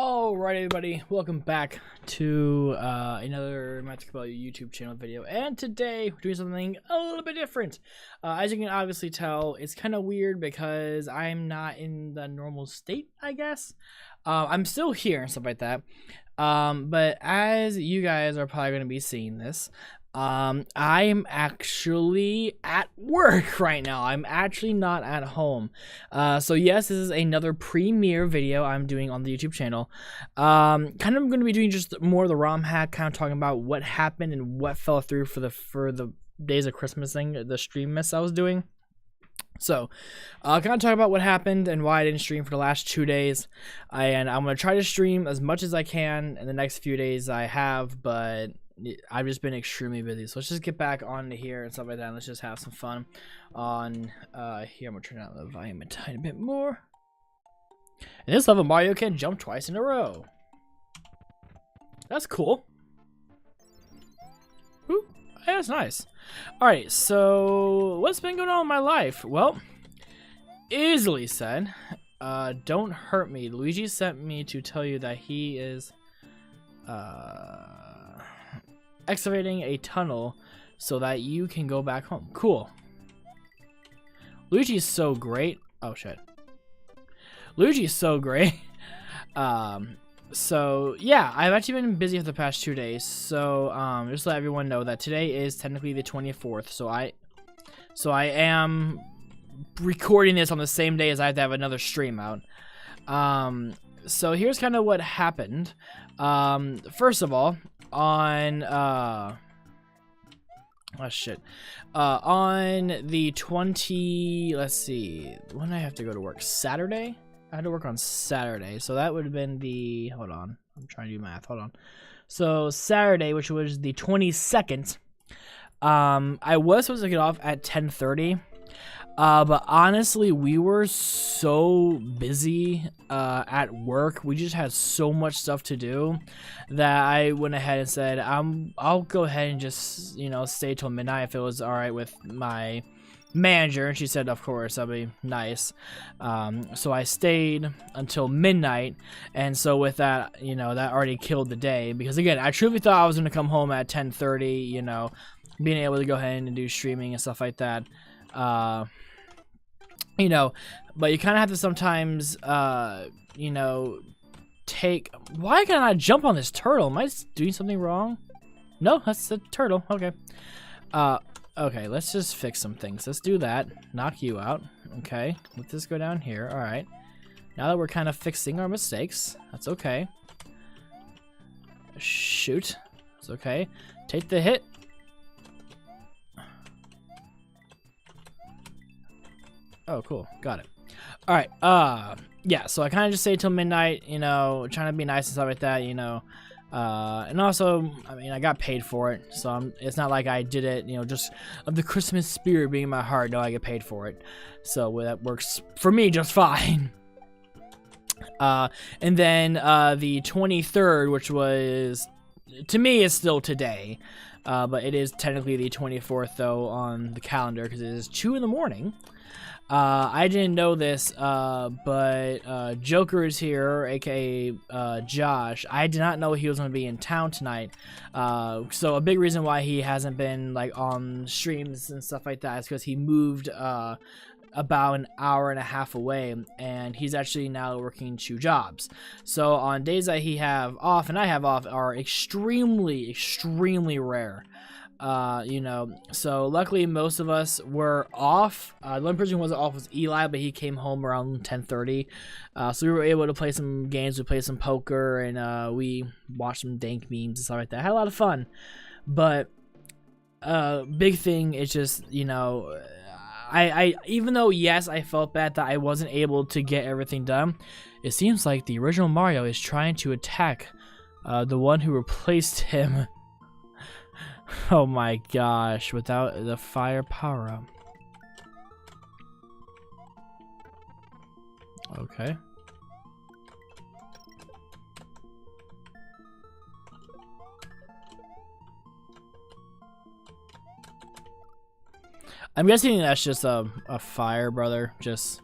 Alright everybody, welcome back to another Magical YouTube channel video, and today we're doing something a little bit different. As you can obviously tell, it's kind of weird because I'm not in the normal state, I guess. I'm still here and stuff like that, but as you guys are probably going to be seeing this, I am actually at work right now. I'm actually not at home. So yes, this is another premiere video I'm doing on the YouTube channel. Kind of going to be doing just more of the ROM hack, kind of talking about what happened and what fell through for the days of Christmas thing, the streammas I was doing. So, I'll kind of talk about what happened and why I didn't stream for the last 2 days. And I'm going to try to stream as much as I can in the next few days I have, but I've just been extremely busy. So let's just get back on to here and stuff like that, and let's just have some fun on here. I'm going to turn out the volume a tiny bit more. In this level, Mario can jump twice in a row. That's cool. Ooh, yeah, that's nice. Alright, so what's been going on in my life? Well, easily said. Don't hurt me. Luigi sent me to tell you that he is excavating a tunnel so that you can go back home. Cool. Luigi's so great. Oh shit. Luigi's so great. So yeah, I've actually been busy for the past 2 days. So just to let everyone know that today is technically the 24th. So I am recording this on the same day as I have to have another stream out. So here's kind of what happened. First of all, on on the let's see, when did I have to go to work? Saturday? I had to work on Saturday, so that would have been the, hold on, I'm trying to do math, hold on. So Saturday, which was the 22nd, I was supposed to get off at 10:30. But honestly, we were so busy at work. We just had so much stuff to do that I went ahead and said, I'll go ahead and just, you know, stay till midnight if it was all right with my manager. And she said, of course, that'd be nice. So I stayed until midnight. And so with that, you know, that already killed the day. Because again, I truly thought I was going to come home at 10:30, you know, being able to go ahead and do streaming and stuff like that. You know, but you kind of have to sometimes, you know, why can't I jump on this turtle? Am I doing something wrong? No, that's the turtle. Okay. Okay, let's just fix some things. Let's do that. Knock you out. Okay, let this go down here. All right. Now that we're kind of fixing our mistakes, that's okay. Shoot. It's okay. Take the hit. Oh, cool. Got it. All right. Yeah, so I kind of just stayed till midnight, you know, trying to be nice and stuff like that, you know. And also, I mean, I got paid for it, so it's not like I did it, you know, just of the Christmas spirit being in my heart. No, I get paid for it. So that works for me just fine. And then the 23rd, which was, to me, is still today. But it is technically the 24th, though, on the calendar, because it is 2 in the morning. I didn't know this, but Joker is here, aka Josh. I did not know he was going to be in town tonight. So a big reason why he hasn't been like on streams and stuff like that is because he moved about an hour and a half away, and he's actually now working 2 jobs. So on days that he have off and I have off are extremely, extremely rare. You know, so luckily most of us were off. The one person who wasn't off was Eli, but he came home around 10:30. So we were able to play some games. We played some poker, and we watched some dank memes and stuff like that. Had a lot of fun. But big thing is just, you know, I even though yes, I felt bad that I wasn't able to get everything done, it seems like the original Mario is trying to attack the one who replaced him. Oh my gosh, without the fire power-up. Okay. I'm guessing that's just a fire brother, just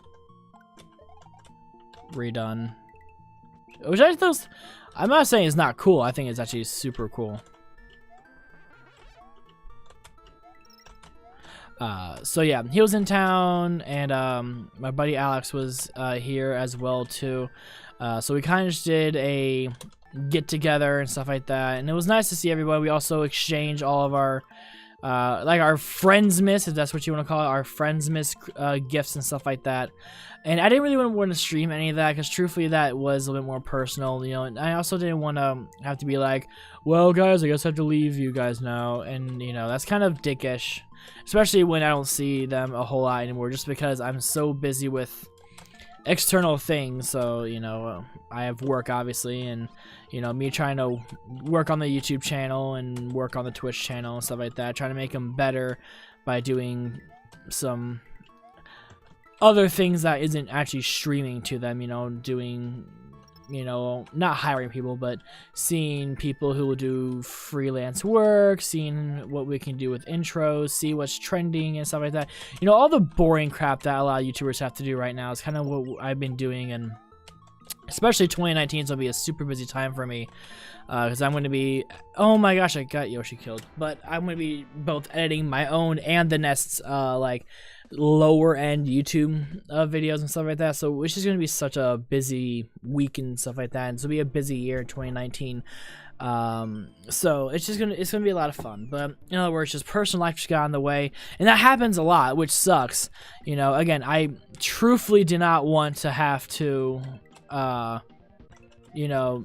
redone. which I thought, I'm not saying it's not cool. I think it's actually super cool. So yeah, he was in town, and my buddy Alex was here as well too. So we kind of just did a get together and stuff like that, and it was nice to see everybody. We also exchanged all of our like our Friendsmas, if that's what you want to call it, our Friendsmas gifts and stuff like that. And I didn't really want to stream any of that because truthfully that was a little bit more personal, you know, and I also didn't want to have to be like, well guys, I guess I have to leave you guys now, and you know, that's kind of dickish, especially when I don't see them a whole lot anymore just because I'm so busy with external things. So you know, I have work obviously, and you know, me trying to work on the YouTube channel and work on the Twitch channel and stuff like that, trying to make them better by doing some other things that isn't actually streaming to them, you know, doing, you know, not hiring people, but seeing people who will do freelance work, seeing what we can do with intros, see what's trending and stuff like that. You know, all the boring crap that a lot of YouTubers have to do right now is kind of what I've been doing, and especially 2019 is going to be a super busy time for me because I'm going to be, oh my gosh, I got Yoshi killed, but I'm going to be both editing my own and the Nest's like lower end YouTube videos and stuff like that, so which is going to be such a busy week and stuff like that, and it's going to be a busy year in 2019. So it's gonna be a lot of fun, but in other words, just personal life just got in the way, and that happens a lot, which sucks. You know, again, I truthfully did not want to have to you know,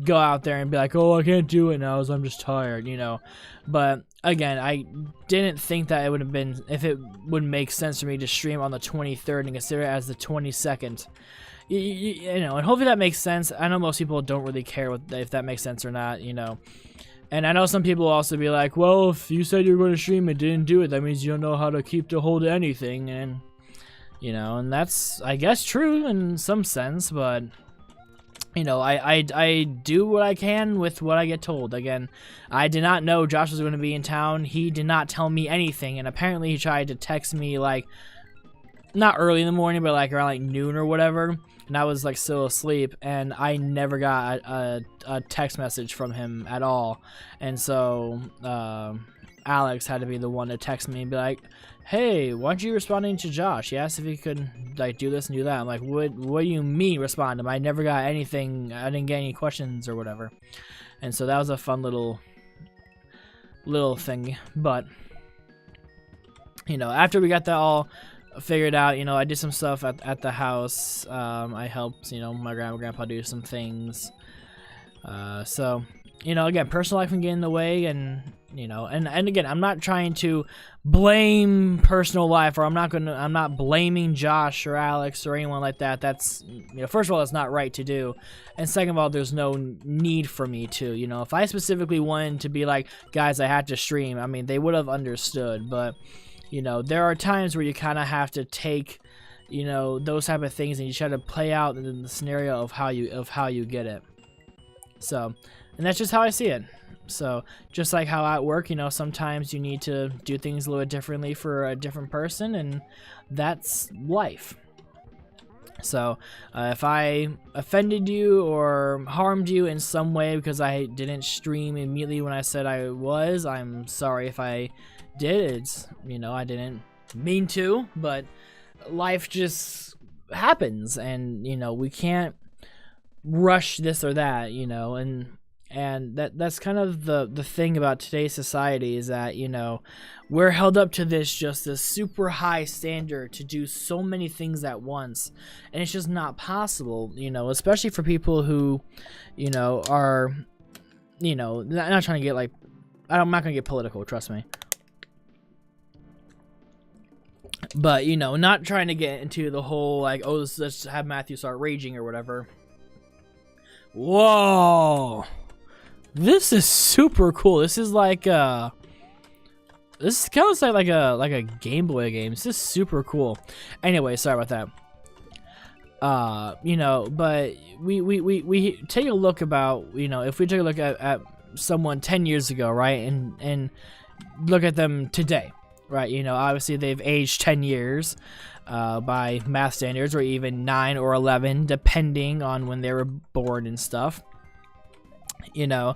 go out there and be like, oh, I can't do it now, so I'm just tired, you know. But again, I didn't think that it would have been, if it would make sense for me to stream on the 23rd and consider it as the 22nd. You know, and hopefully that makes sense. I know most people don't really care if that makes sense or not, you know. And I know some people will also be like, well, if you said you were going to stream and didn't do it, that means you don't know how to keep the hold of anything. And, you know, and that's, I guess, true in some sense, but you know, I do what I can with what I get told. Again, I did not know Josh was going to be in town. He did not tell me anything, and apparently he tried to text me, like, not early in the morning, but like around like noon or whatever, and I was like still asleep, and I never got a text message from him at all. And so Alex had to be the one to text me and be like, hey, why aren't you responding to Josh? He asked if he could like do this and do that. I'm like, what do you mean respond to him? I never got anything. I didn't get any questions or whatever. And so that was a fun little thing. But you know, after we got that all figured out, you know, I did some stuff at the house. I helped, you know, my grandma and grandpa do some things. So you know, again, personal life can get in the way, and you know, and again, I'm not trying to blame personal life, or I'm not blaming Josh or Alex or anyone like that. That's, you know, first of all, that's not right to do, and second of all, there's no need for me to. You know, if I specifically wanted to be like, guys, I had to stream, I mean, they would have understood. But you know, there are times where you kind of have to take, you know, those type of things, and you try to play out in the scenario of how you get it. So, and that's just how I see it. So, just like how at work, you know, sometimes you need to do things a little bit differently for a different person, and that's life. So, if I offended you or harmed you in some way because I didn't stream immediately when I said I was, I'm sorry if I did. It's, you know, I didn't mean to, but life just happens, and, you know, we can't rush this or that, you know, and that's kind of the thing about today's society, is that, you know, we're held up to this super high standard to do so many things at once, and it's just not possible, you know, especially for people who, you know, are, you know, not trying to get like, I'm not gonna get political, trust me, but, you know, not trying to get into the whole like, oh, let's have Matthew start raging or whatever. Whoa, this is super cool. This is like this is kind of like a Game Boy game. This is super cool. Anyway, sorry about that. You know, but we take a look about, you know, if we take a look at someone 10 years ago, right, and look at them today, right? You know, obviously they've aged 10 years. by math standards, or even 9 or 11, depending on when they were born and stuff. You know,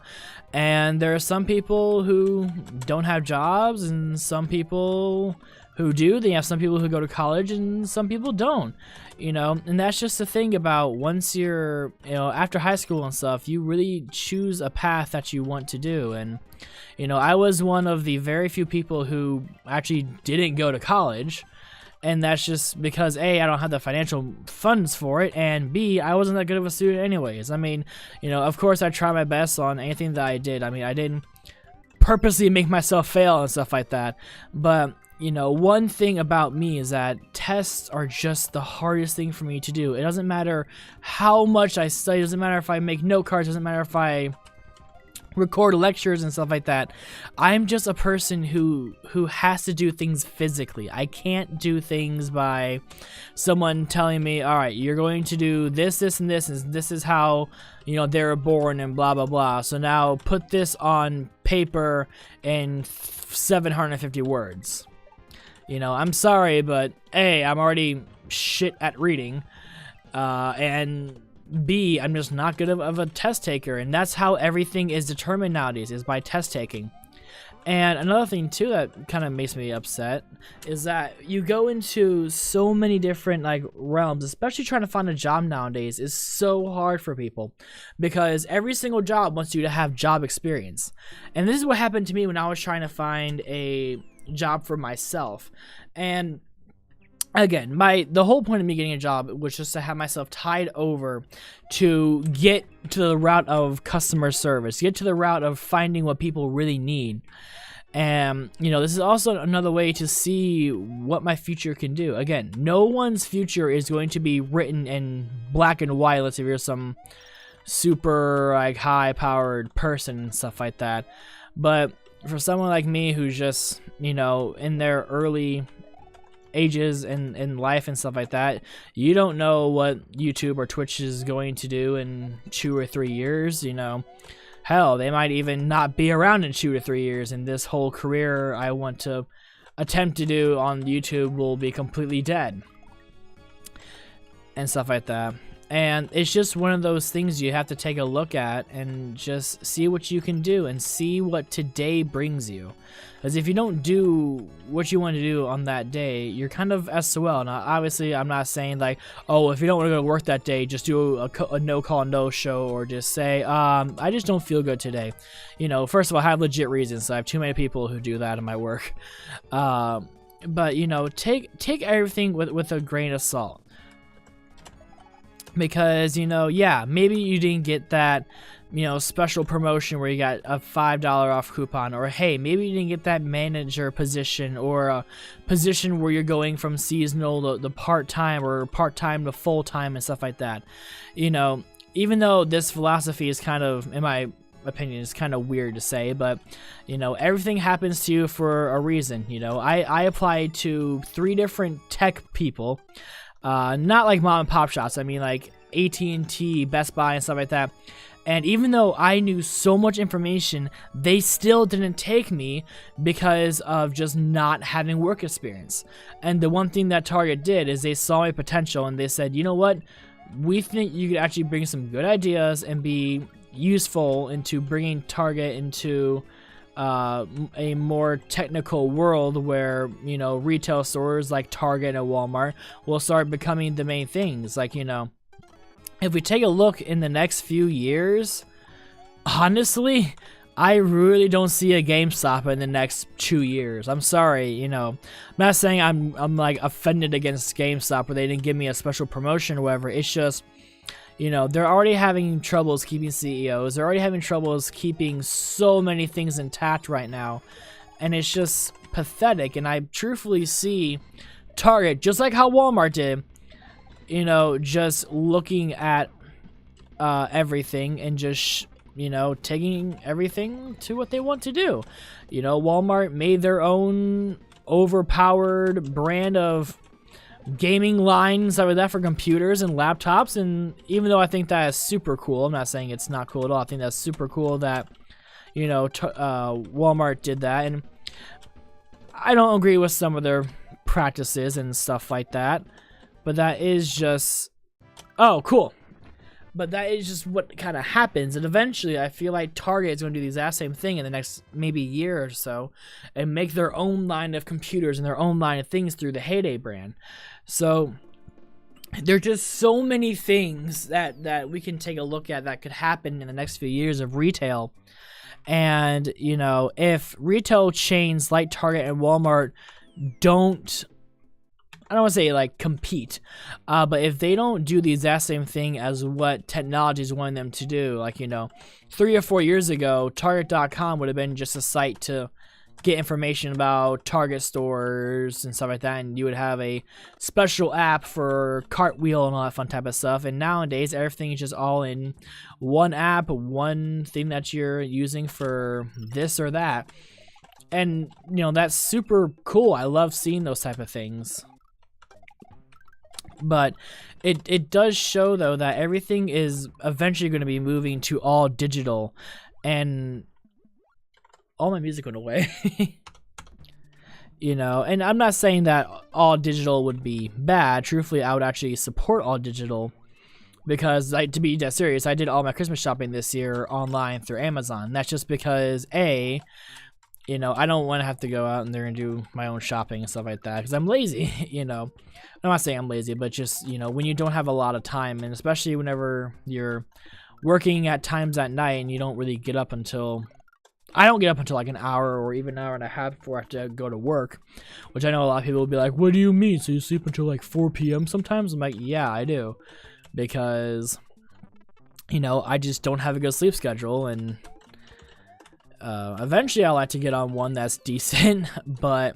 and there are some people who don't have jobs, and some people who do. They have some people who go to college, and some people don't. You know, and that's just the thing about once you're, you know, after high school and stuff, you really choose a path that you want to do. And, you know, I was one of the very few people who actually didn't go to college. And that's just because A, I don't have the financial funds for it, and B, I wasn't that good of a student anyways. I mean, you know, of course I tried my best on anything that I did. I mean, I didn't purposely make myself fail and stuff like that. But, you know, one thing about me is that tests are just the hardest thing for me to do. It doesn't matter how much I study, it doesn't matter if I make note cards, it doesn't matter if I record lectures and stuff like that. I'm just a person who has to do things physically. I can't do things by someone telling me, all right, you're going to do this, this, and this, and this is how, you know, they were born and blah, blah, blah. So now put this on paper in 750 words. You know, I'm sorry, but A, I'm already shit at reading, and B, I'm just not good of a test taker, and that's how everything is determined nowadays, is by test taking. And another thing too that kind of makes me upset is that you go into so many different like realms, especially trying to find a job nowadays is so hard for people, because every single job wants you to have job experience. And this is what happened to me when I was trying to find a job for myself. And again, the whole point of me getting a job was just to have myself tied over to get to the route of customer service, get to the route of finding what people really need. And, you know, this is also another way to see what my future can do. Again, no one's future is going to be written in black and white unless if you're some super, like, high-powered person and stuff like that. But for someone like me who's just, you know, in their early ages in life and stuff like that, you don't know what YouTube or Twitch is going to do in 2 or 3 years. You know, hell, they might even not be around in 2 to 3 years, and this whole career I want to attempt to do on YouTube will be completely dead and stuff like that. And it's just one of those things you have to take a look at and just see what you can do and see what today brings you. Because if you don't do what you want to do on that day, you're kind of SOL. Now, obviously, I'm not saying like, oh, if you don't want to go to work that day, just do a no-call, no-show, or just say, I just don't feel good today. You know, first of all, I have legit reasons. I have too many people who do that in my work. But, you know, take everything with a grain of salt. Because, you know, yeah, maybe you didn't get that, you know, special promotion where you got a $5 off coupon, or hey, maybe you didn't get that manager position, or a position where you're going from seasonal to part-time, or part-time to full-time and stuff like that. You know, even though this philosophy is kind of, in my opinion, is kind of weird to say, but, you know, everything happens to you for a reason. You know, I applied to 3 different tech people. Not like mom and pop shops. I mean like AT&T, Best Buy, and stuff like that. And even though I knew so much information, they still didn't take me because of just not having work experience. And the one thing that Target did is they saw my potential and they said, you know what? We think you could actually bring some good ideas and be useful into bringing Target into a more technical world where, you know, retail stores like Target and Walmart will start becoming the main things. Like, you know, if we take a look in the next few years, honestly, I really don't see a GameStop in the next 2 years. I'm sorry, you know, I'm not saying I'm like offended against GameStop or they didn't give me a special promotion or whatever. It's just, you know, they're already having troubles keeping CEOs. They're already having troubles keeping so many things intact right now. And it's just pathetic. And I truthfully see Target, just like how Walmart did, you know, just looking at everything and just, you know, taking everything to what they want to do. You know, Walmart made their own overpowered brand of gaming lines that were there for computers and laptops, and even though I think that is super cool, I'm not saying it's not cool at all. I think that's super cool that, you know, Walmart did that, and I don't agree with some of their practices and stuff like that. But that is just, oh, cool. But that is just what kind of happens. And eventually, I feel like Target is going to do the exact same thing in the next maybe year or so and make their own line of computers and their own line of things through the Heyday brand. So there are just so many things that we can take a look at that could happen in the next few years of retail. And, you know, if retail chains like Target and Walmart don't, I don't want to say like compete, but if they don't do the exact same thing as what technology is wanting them to do, like, you know, 3 or 4 years ago, Target.com would have been just a site to get information about Target stores and stuff like that, and you would have a special app for Cartwheel and all that fun type of stuff. And nowadays, everything is just all in one app, one thing that you're using for this or that. And, you know, that's super cool. I love seeing those type of things. But it does show, though, that everything is eventually going to be moving to all digital. And all my music went away. You know, and I'm not saying that all digital would be bad. Truthfully, I would actually support all digital. Because, to be dead serious, I did all my Christmas shopping this year online through Amazon. That's just because, A, you know, I don't want to have to go out in there and do my own shopping and stuff like that. Because I'm lazy, you know. I'm not saying I'm lazy, but just, you know, when you don't have a lot of time, and especially whenever you're working at times at night and you don't really get up until, I don't get up until like an hour or even an hour and a half before I have to go to work, which I know a lot of people will be like, what do you mean? So you sleep until like 4 p.m. sometimes? I'm like, yeah, I do. Because, you know, I just don't have a good sleep schedule, and eventually I like to get on one that's decent, but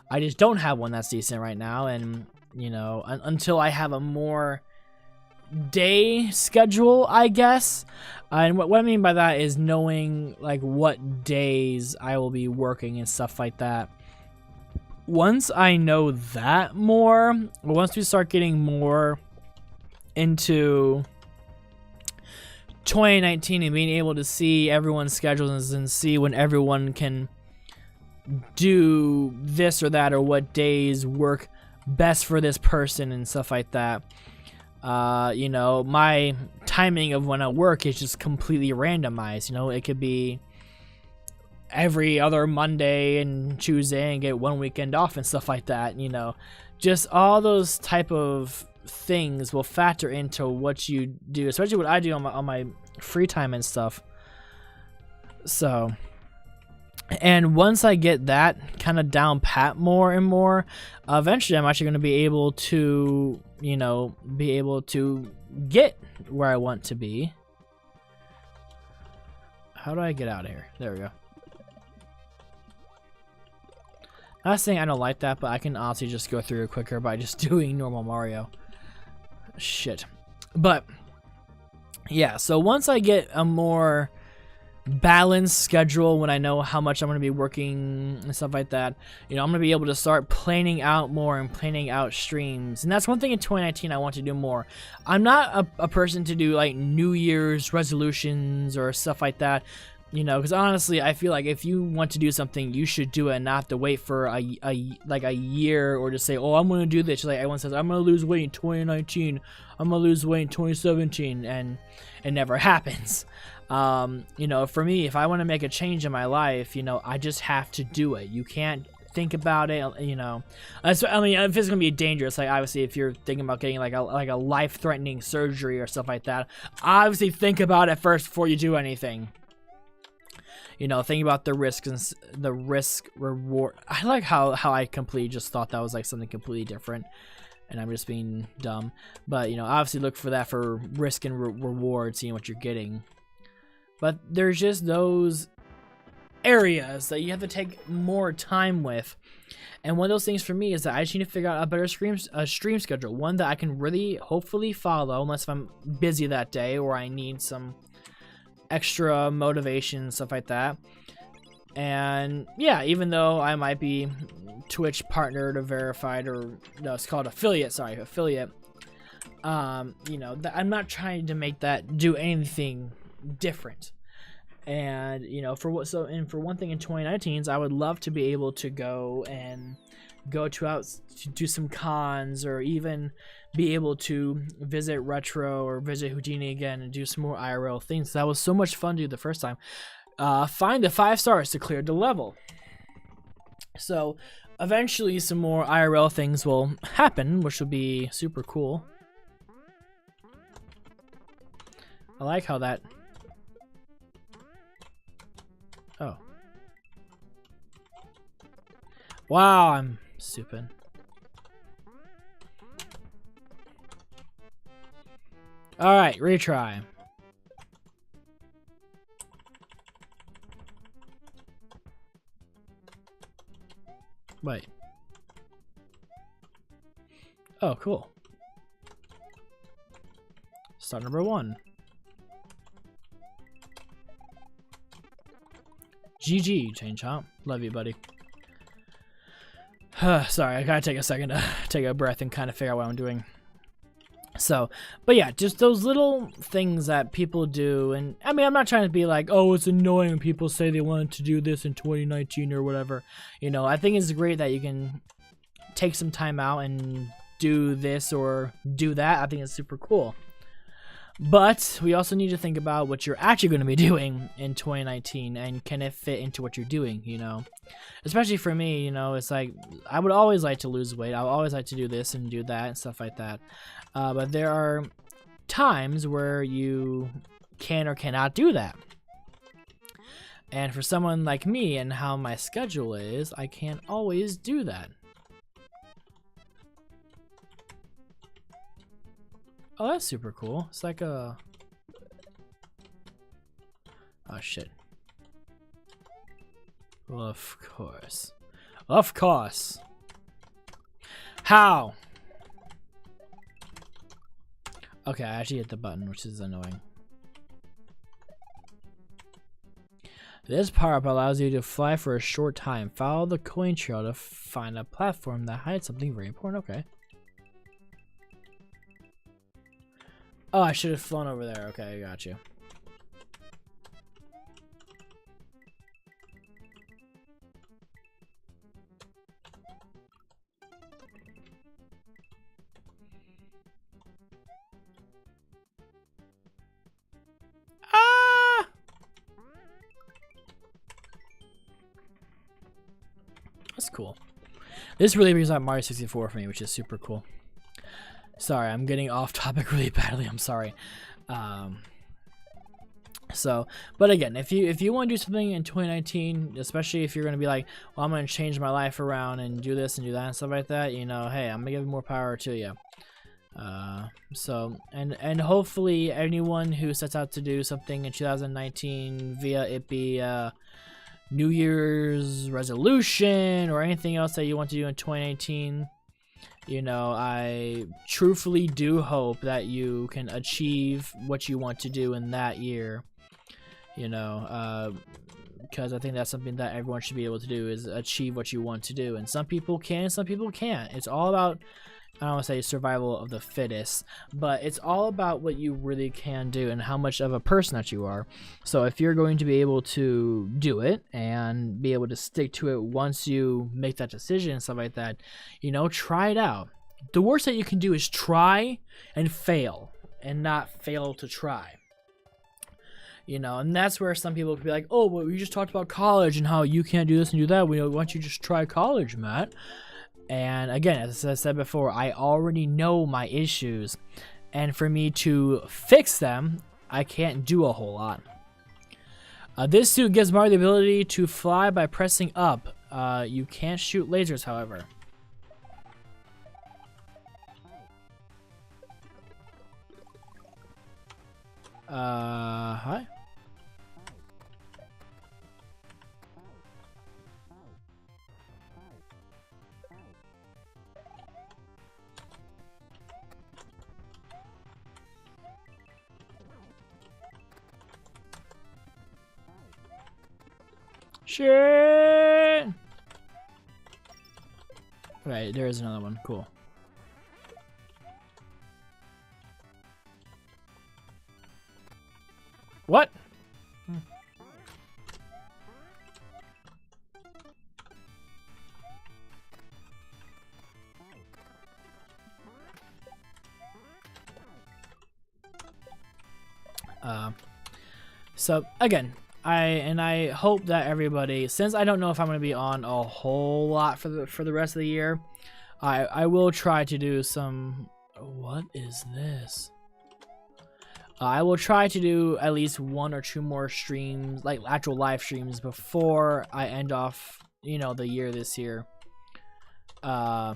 I just don't have one that's decent right now. And, you know, until I have a more day schedule, I guess. And what I mean by that is knowing like what days I will be working and stuff like that. Once I know that more, once we start getting more into 2019 and being able to see everyone's schedules and see when everyone can do this or that, or what days work best for this person and stuff like that. You know, my timing of when I work is just completely randomized. You know, it could be every other Monday and Tuesday and get one weekend off and stuff like that. You know, just all those type of things will factor into what you do, especially what I do on my free time and stuff. So, and once I get that kind of down pat more and more, eventually I'm actually going to be able to, you know, get where I want to be. How do I get out of here? There we go. Not saying I don't like that, but I can honestly just go through it quicker by just doing normal Mario. Shit. But yeah, so once I get a more balanced schedule, when I know how much I'm going to be working and stuff like that, you know, I'm going to be able to start planning out more and planning out streams. And that's one thing in 2019 I want to do more. I'm not a person to do like New Year's resolutions or stuff like that, you know, because honestly, I feel like if you want to do something, you should do it and not have to wait for a year or just say, oh, I'm going to do this. Just like everyone says, I'm going to lose weight in 2019. I'm going to lose weight in 2017. And it never happens. You know, for me, if I want to make a change in my life, you know, I just have to do it. You can't think about it, you know. I mean, if it's going to be dangerous, like obviously if you're thinking about getting like a life-threatening surgery or stuff like that, obviously think about it first before you do anything. You know, think about the risks and the risk reward. I like how I completely just thought that was like something completely different, and I'm just being dumb. But, you know, obviously look for that for risk and reward, seeing what you're getting. But there's just those areas that you have to take more time with. And one of those things for me is that I just need to figure out a better stream schedule. One that I can really, hopefully follow, unless if I'm busy that day or I need some extra motivation and stuff like that. And yeah, even though I might be Twitch partnered or verified, or no, it's called affiliate, affiliate. You know, I'm not trying to make that do anything different. And you know, for one thing in 2019s, I would love to be able to go to do some cons, or even be able to visit Retro or visit Houdini again and do some more IRL things. That was so much fun to do the first time. Find the 5 stars to clear the level. So eventually some more IRL things will happen, which will be super cool. I like how that... Oh. Wow, I'm stupid. Alright, retry. Wait. Oh, cool. Start number 1. GG, Chain Chomp. Love you, buddy. Sorry, I gotta take a second to take a breath and kind of figure out what I'm doing. So, but yeah, just those little things that people do. And I mean, I'm not trying to be like, oh, it's annoying when people say they wanted to do this in 2019 or whatever. You know, I think it's great that you can take some time out and do this or do that. I think it's super cool. But we also need to think about what you're actually going to be doing in 2019, and can it fit into what you're doing, you know? Especially for me, you know, it's like, I would always like to lose weight. I would always like to do this and do that and stuff like that. But there are times where you can or cannot do that. And for someone like me and how my schedule is, I can't always do that. Oh, that's super cool. It's like a... Oh, shit. Well, of course. Of course. How? Okay, I actually hit the button, which is annoying. This power-up allows you to fly for a short time. Follow the coin trail to find a platform that hides something very important. Okay. Oh, I should have flown over there. Okay, I got you. Ah! That's cool. This really brings out Mario 64 for me, which is super cool. Sorry, I'm getting off topic really badly. I'm sorry. But again, if you want to do something in 2019, especially if you're going to be like, well, I'm going to change my life around and do this and do that and stuff like that, you know, hey, I'm going to give more power to you. And hopefully anyone who sets out to do something in 2019 via it be New Year's resolution or anything else that you want to do in 2018, you know, I truthfully do hope that you can achieve what you want to do in that year, you know, because I think that's something that everyone should be able to do, is achieve what you want to do. And some people can, some people can't. It's all about, I don't want to say survival of the fittest, but it's all about what you really can do and how much of a person that you are. So if you're going to be able to do it and be able to stick to it once you make that decision and stuff like that, you know, try it out. The worst that you can do is try and fail and not fail to try. You know, and that's where some people could be like, oh, well, we just talked about college and how you can't do this and do that. Why don't you just try college, Matt? And again, as I said before, I already know my issues, and for me to fix them, I can't do a whole lot. This suit gives Mario the ability to fly by pressing up. You can't shoot lasers, however. Hi? Shit! Right, there is another one. Cool. What? So again, I hope that everybody, since I don't know if I'm going to be on a whole lot for the rest of the year, I will try to do some. What is this? I will try to do at least 1 or 2 more streams, like actual live streams, before I end off, you know, the year this year. But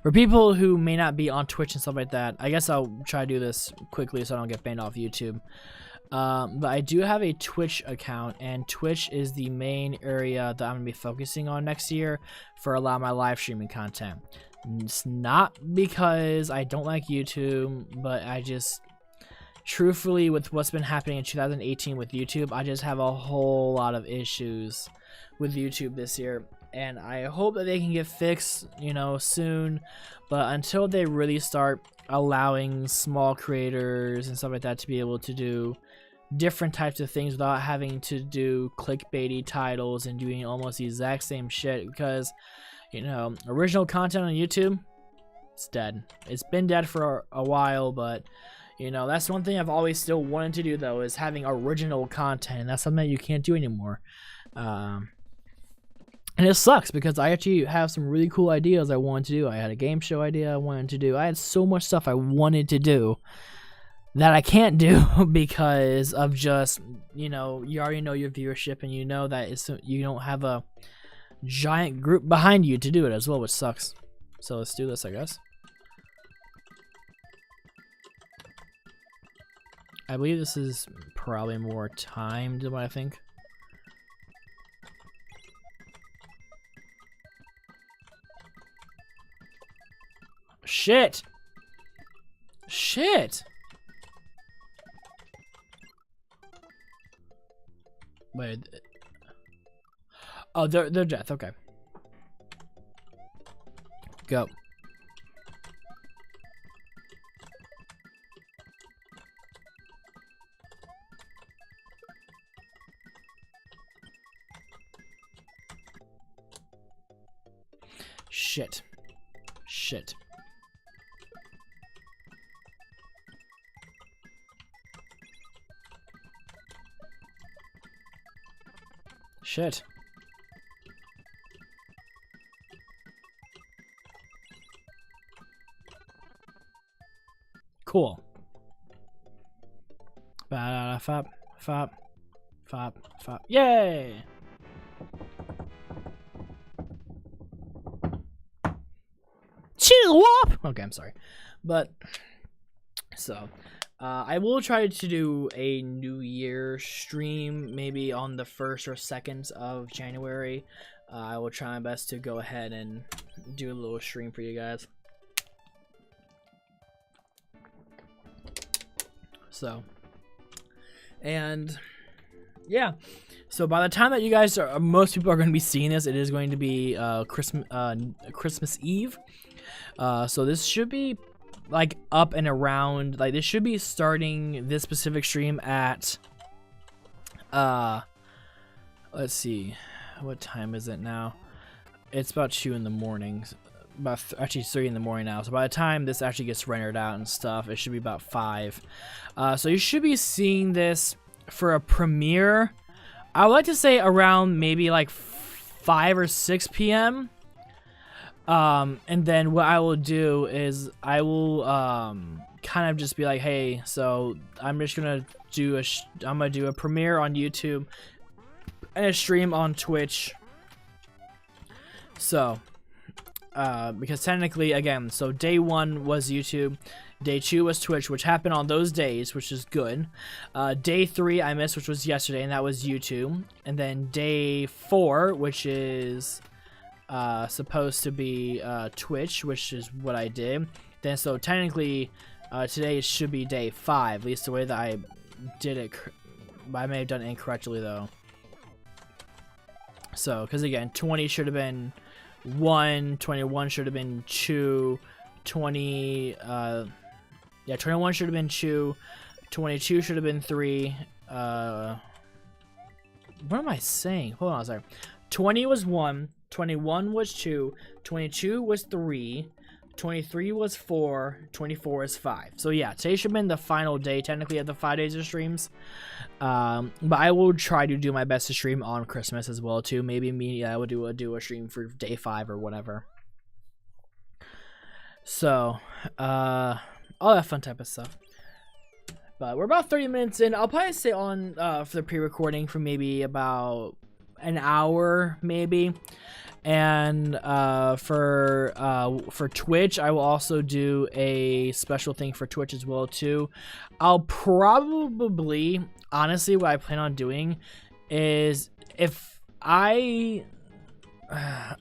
for people who may not be on Twitch and stuff like that, I guess I'll try to do this quickly so I don't get banned off YouTube. But I do have a Twitch account, and Twitch is the main area that I'm going to be focusing on next year for a lot of my live streaming content. It's not because I don't like YouTube, but I just, truthfully, with what's been happening in 2018 with YouTube, I just have a whole lot of issues with YouTube this year. And I hope that they can get fixed, you know, soon. But until they really start allowing small creators and stuff like that to be able to do different types of things without having to do clickbaity titles and doing almost the exact same shit, because, you know, original content on YouTube, it's dead. It's been dead for a while, but, you know, that's one thing I've always still wanted to do, though, is having original content, and that's something that you can't do anymore. And it sucks, because I actually have some really cool ideas I wanted to do. I had a game show idea I wanted to do. I had so much stuff I wanted to do that I can't do because of just, you know, you already know your viewership, and you know that you don't have a giant group behind you to do it as well, which sucks. So let's do this, I guess. I believe this is probably more timed than what I think. Shit! Shit! Wait. Oh, they're death. Okay. Go. Shit. Shit. Shit. Cool. Fop, fop, fop, fop. Yay! Chill up! Okay, I'm sorry. But, so, I will try to do a New Year stream, maybe on the 1st or 2nd of January. I will try my best to go ahead and do a little stream for you guys. So, and yeah, so by the time that you guys are, most people are going to be seeing this, it is going to be Christmas Eve. So this should be like up and around, like this should be starting this specific stream at let's see, what time is it now? It's about 2 in the morning. About actually 3 in the morning now, so by the time this actually gets rendered out and stuff, it should be about 5. So you should be seeing this for a premiere, I would like to say around maybe like 5 or 6 p.m. And then what I will do is I will kind of just be like, hey, so I'm just gonna do a premiere on YouTube and a stream on Twitch. So because technically, again, so day 1 was YouTube, day 2 was Twitch, which happened on those days, which is good. Day 3 I missed, which was yesterday, and that was YouTube. And then day 4, which is supposed to be Twitch, which is what I did. Then so technically today should be day 5, at least the way that I did it. I may have done it incorrectly though. So, because again, 20 should have been 1, 21 should have been 2, 20, yeah, 21 should have been 2, 22 should have been 3, what am I saying? Hold on, sorry. 20 was 1, 21 was 2, 22 was 3, 23 was 4, 24 is 5. So yeah, today should have been the final day technically of the 5 days of streams. But I will try to do my best to stream on Christmas as well too. Maybe I will do a stream for day 5 or whatever. So, all that fun type of stuff. But we're about 30 minutes in. I'll probably stay on for the pre-recording for maybe about an hour, maybe. And for Twitch, I will also do a special thing for Twitch as well too. I'll probably, honestly, what I plan on doing is if I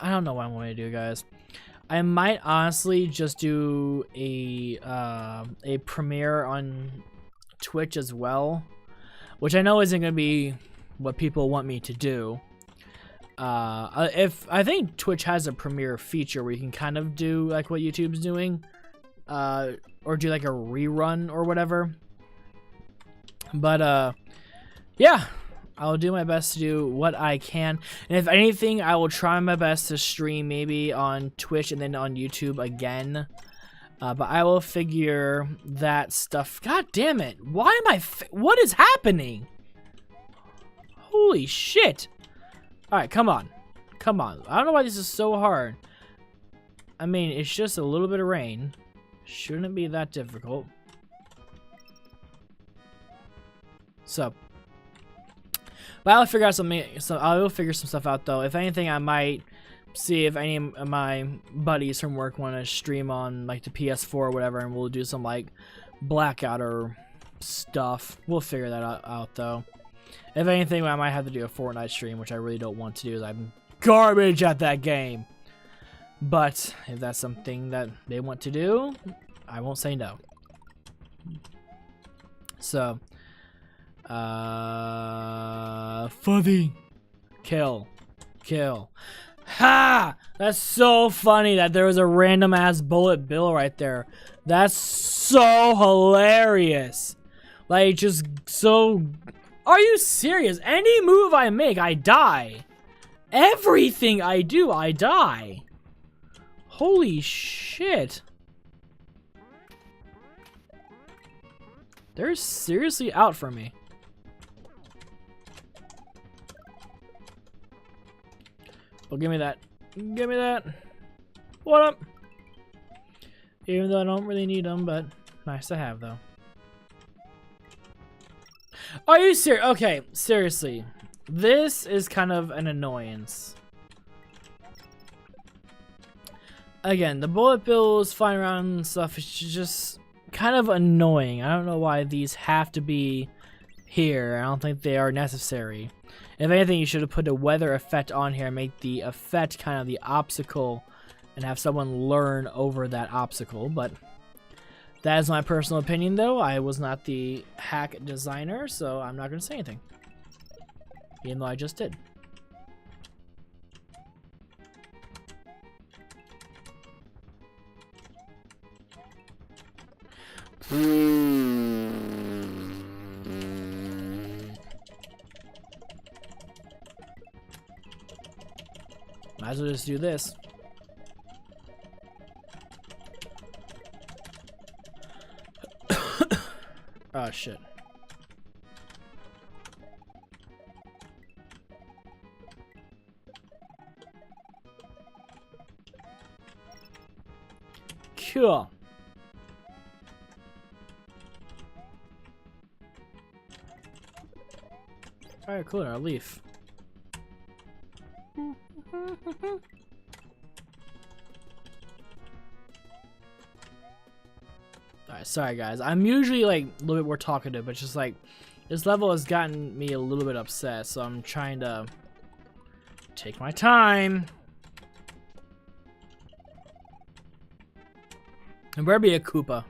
don't know what I'm going to do, guys. I might honestly just do a premiere on Twitch as well, which I know isn't going to be what people want me to do. If I think Twitch has a premiere feature where you can kind of do like what YouTube's doing, or do like a rerun or whatever. But yeah, I'll do my best to do what I can, and if anything, I will try my best to stream maybe on Twitch and then on YouTube again. But I will figure that stuff. God damn it! Why am I? What is happening? Holy shit! All right, come on, come on. I don't know why this is so hard. I mean, it's just a little bit of rain. Shouldn't be that difficult. So. But I'll figure out something. So I will figure some stuff out though. If anything, I might see if any of my buddies from work want to stream on like the PS4 or whatever, and we'll do some like blackout or stuff. We'll figure that out though. If anything, I might have to do a Fortnite stream, which I really don't want to do. I'm garbage at that game. But if that's something that they want to do, I won't say no. So. Fuzzy. Kill. Ha! That's so funny that there was a random ass bullet bill right there. That's so hilarious. Like, just so... Are you serious? Any move I make, I die. Everything I do, I die. Holy shit. They're seriously out for me. Well, give me that. Give me that. What up? Even though I don't really need them, but nice to have, though. Are you serious? Okay, seriously. This is kind of an annoyance. Again, the bullet bills flying around and stuff is just kind of annoying. I don't know why these have to be here. I don't think they are necessary. If anything, you should have put a weather effect on here and make the effect kind of the obstacle and have someone learn over that obstacle. But that is my personal opinion, though. I was not the hack designer, so I'm not going to say anything. Even though I just did. Might as well just do this. Oh shit. Cool. Alright, cool, our leaf. Alright, sorry guys. I'm usually like a little bit more talkative, but just like this level has gotten me a little bit upset, so I'm trying to take my time. And better be a Koopa.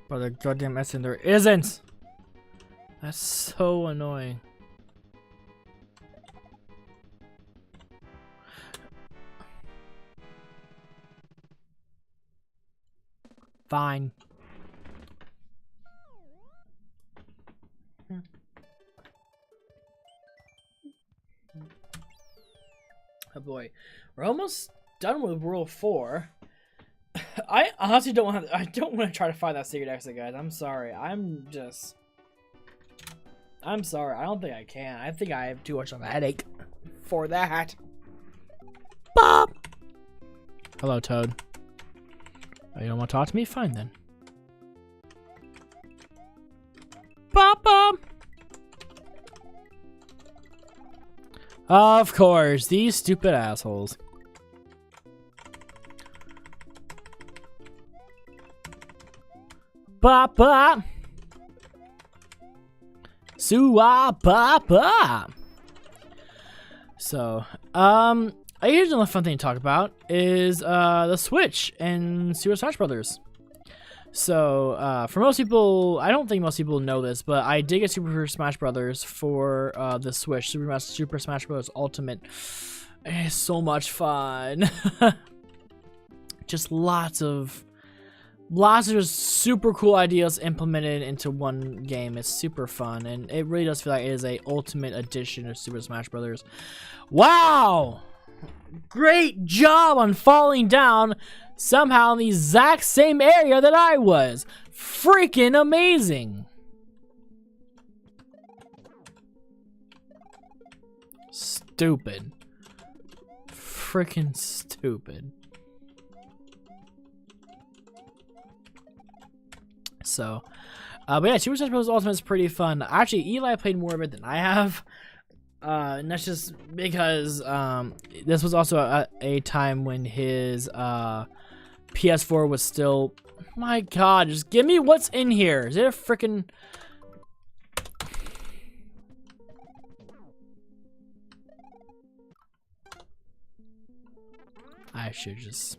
But the goddamn essence there isn't! That's so annoying. Fine. Oh boy. We're almost done with World 4. I honestly don't want to try to find that secret exit, guys. I'm sorry. I'm sorry. I don't think I can. I think I have too much of a headache for that. Bob. Hello, Toad. Oh, you don't want to talk to me? Fine then. Bob, Bob. Of course, these stupid assholes. Ba ba. Suwa ba ba. So, here's another fun thing to talk about is the Switch and Super Smash Brothers. So, for most people, I don't think most people know this, but I did get Super Smash Brothers for the Switch. Super Smash Bros. Ultimate. It's so much fun. Just lots of just super cool ideas implemented into one game. It's super fun, and it really does feel like it is a ultimate edition of Super Smash Brothers. Wow! Great job on falling down somehow in the exact same area that I was. Freaking amazing! Stupid. Freaking stupid. So, but yeah, Super Smash Bros. Ultimate is pretty fun. Actually, Eli played more of it than I have. And that's just because this was also a time when his PS4 was still... My god, just give me what's in here. Is it a freaking... I should just...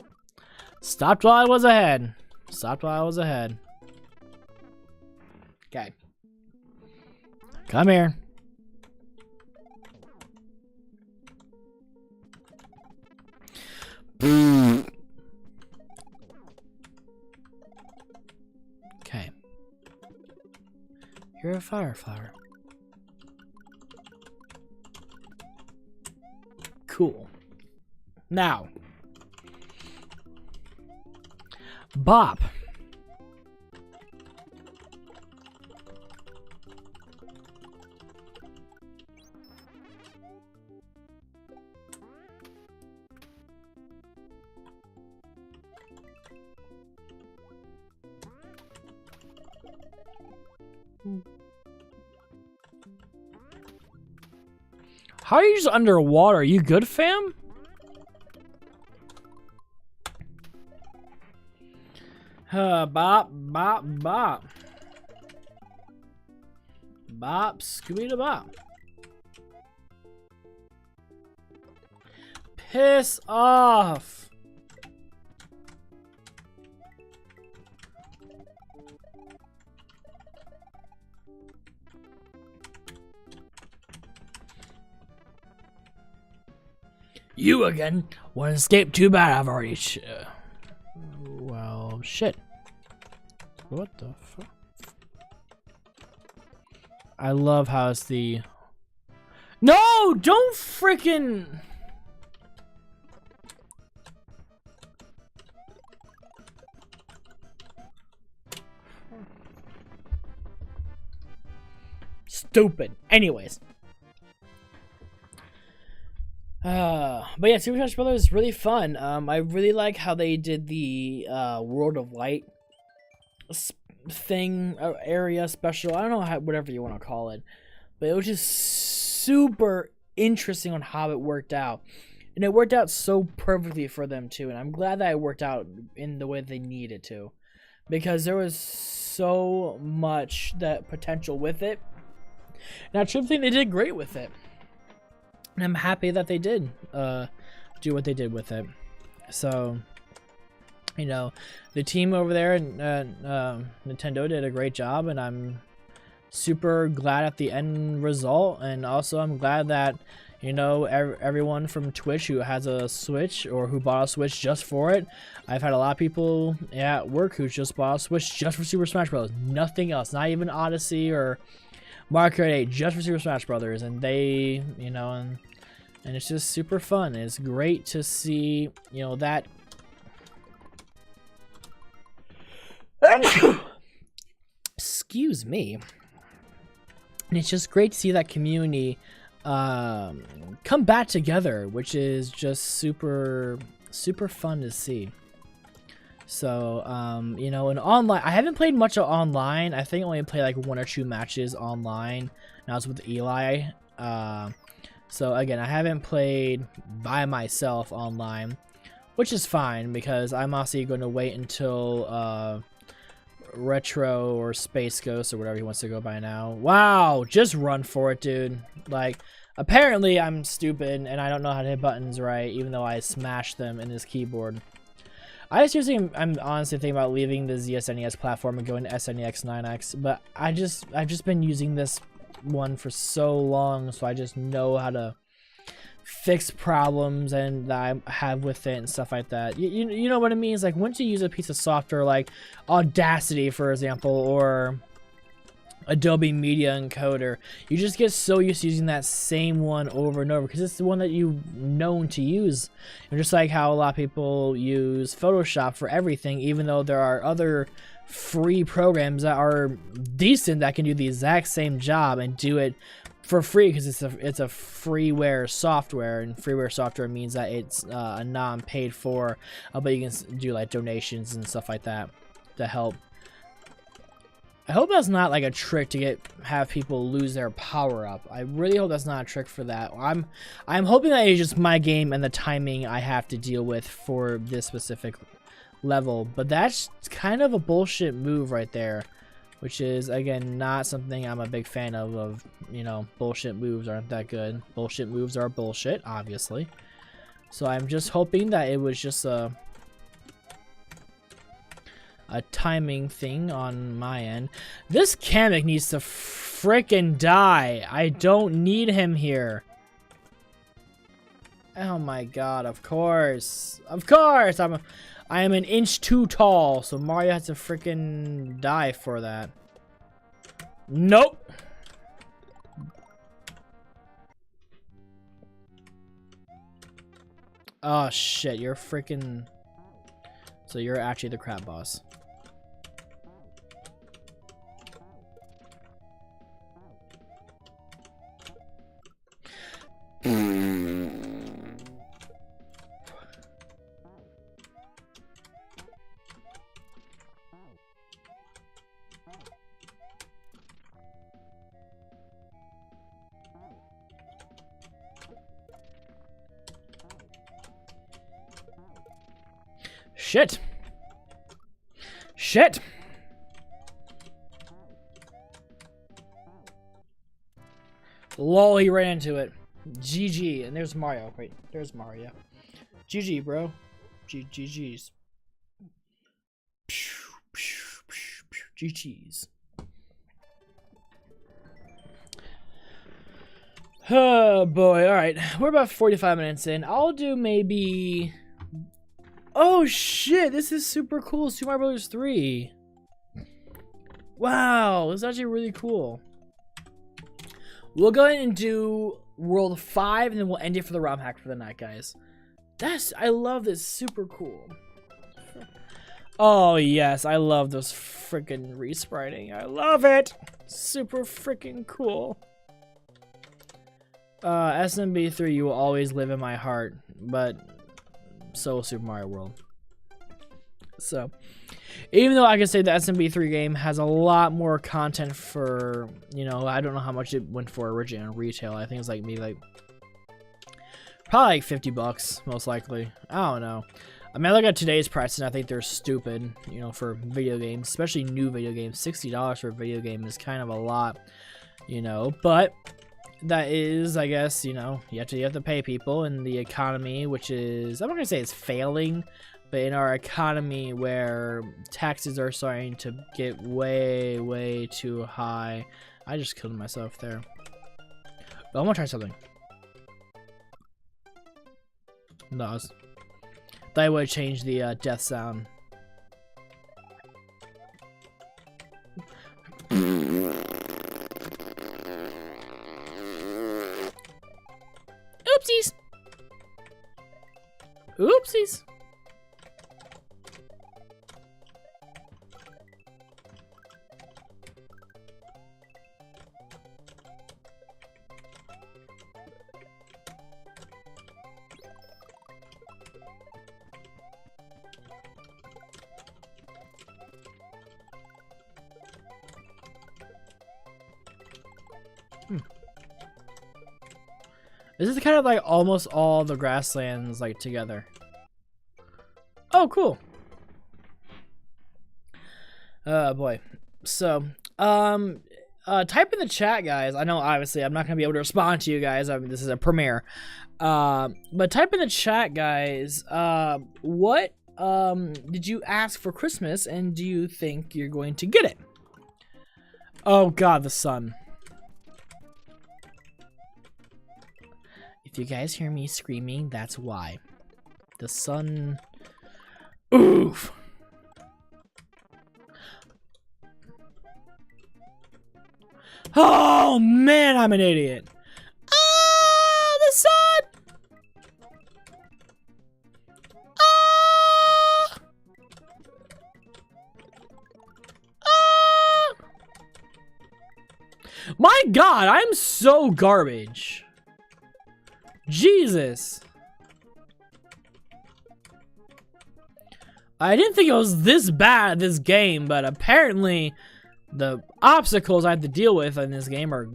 stopped while I was ahead. Stopped while I was ahead. Okay. Come here. Okay. You're a fire flower. Cool. Now. Bop. How are you just underwater? Are you good, fam? Bop, bop, bop. Bop, Scooby-da-bop. Piss off. You again? Want to escape? Too bad. I've already. Well, shit. What the fuck? I love how it's the. No! Don't freaking. Stupid. Anyways. But yeah, Super Smash Brothers is really fun. I really like how they did the World of Light thing, area special. I don't know how, whatever you want to call it, but it was just super interesting on how it worked out, and it worked out so perfectly for them too. And I'm glad that it worked out in the way they needed to, because there was so much that potential with it, and I truly think they did great with it. And I'm happy that they did do what they did with it. So, you know, the team over there at Nintendo did a great job, and I'm super glad at the end result. And also, I'm glad that, you know, everyone from Twitch who has a Switch or who bought a Switch just for it. I've had a lot of people at work who just bought a Switch just for Super Smash Bros. Nothing else, not even Odyssey or Mario Kart 8, just for Super Smash Brothers. And they, you know, and it's just super fun. It's great to see, you know, that Excuse me. And it's just great to see that community come back together, which is just super fun to see. So, you know, in online, I haven't played much online. I think I only played like 1 or 2 matches online. And I was with Eli. So again, I haven't played by myself online, which is fine because I'm also going to wait until Retro or Space Ghost or whatever he wants to go by now. Wow, just run for it, dude. Like, apparently I'm stupid and I don't know how to hit buttons right, even though I smashed them in this keyboard. I'm honestly thinking about leaving the ZSNES platform and going to SNEX 9X, but I've just been using this one for so long, so I just know how to fix problems and that I have with it and stuff like that. You know what I mean? It's like once you use a piece of software like Audacity, for example, or Adobe Media Encoder, you just get so used to using that same one over and over because it's the one that you've known to use. And just like how a lot of people use Photoshop for everything, even though there are other free programs that are decent that can do the exact same job and do it for free because it's a freeware software, and freeware software means that it's a non-paid for, but you can do like donations and stuff like that to help. I hope that's not like a trick to have people lose their power up. I really hope that's not a trick for that. I'm hoping that it's just my game and the timing I have to deal with for this specific level. But that's kind of a bullshit move right there, which is again not something I'm a big fan of. You know, bullshit moves aren't that good. Bullshit moves are bullshit, obviously. So I'm just hoping that it was just a timing thing on my end. This Kamek needs to frickin' die. I don't need him here. Oh my god, of course. Of course! I am an inch too tall, so Mario has to frickin' die for that. Nope! Oh shit, you're frickin'... So you're actually the crab boss. Shit. Shit. Lol, he ran into it. GG. And there's Mario. Wait, there's Mario. GG, bro. GG's. GG's. Oh boy, alright. We're about 45 minutes in. I'll do maybe... Oh shit, this is super cool. Super Mario Bros. 3. Wow, this is actually really cool. We'll go ahead and do World 5 and then we'll end it for the ROM hack for the night, guys. I love this. Super cool. Oh yes, I love those freaking respriting. I love it. Super freaking cool. SMB3, you will always live in my heart, but so will Super Mario World. So, even though I can say the SMB3 game has a lot more content for, you know, I don't know how much it went for originally on retail. I think it's like maybe like probably like 50 bucks, most likely. I don't know. I mean, I look at today's price and I think they're stupid, you know, for video games, especially new video games. $60 for a video game is kind of a lot, you know, but that is, I guess, you know, you have to pay people in the economy, which is, I'm not gonna say it's failing, but in our economy where taxes are starting to get way too high. I just killed myself there. But I'm gonna try something. No, that would change the death sound. Oopsies! Oopsies! This is kind of like almost all the grasslands like together. Oh, cool. Boy. So, type in the chat, guys. I know, obviously, I'm not gonna be able to respond to you guys. I mean, this is a premiere. But type in the chat, guys. What did you ask for Christmas, and do you think you're going to get it? Oh God, the sun. If you guys hear me screaming, that's why. The sun. Oof. Oh man, I'm an idiot. Ah, the sun. Ah. Ah. My God, I'm so garbage. Jesus. I didn't think it was this bad, this game, but apparently the obstacles I have to deal with in this game are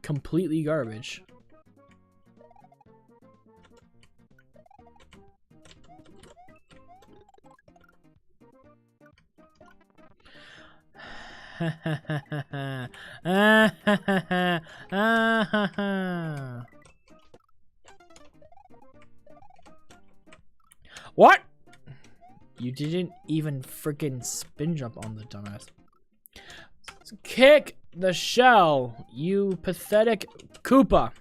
completely garbage. What? You didn't even freaking spin jump on the dumbass. Kick the shell, you pathetic Koopa.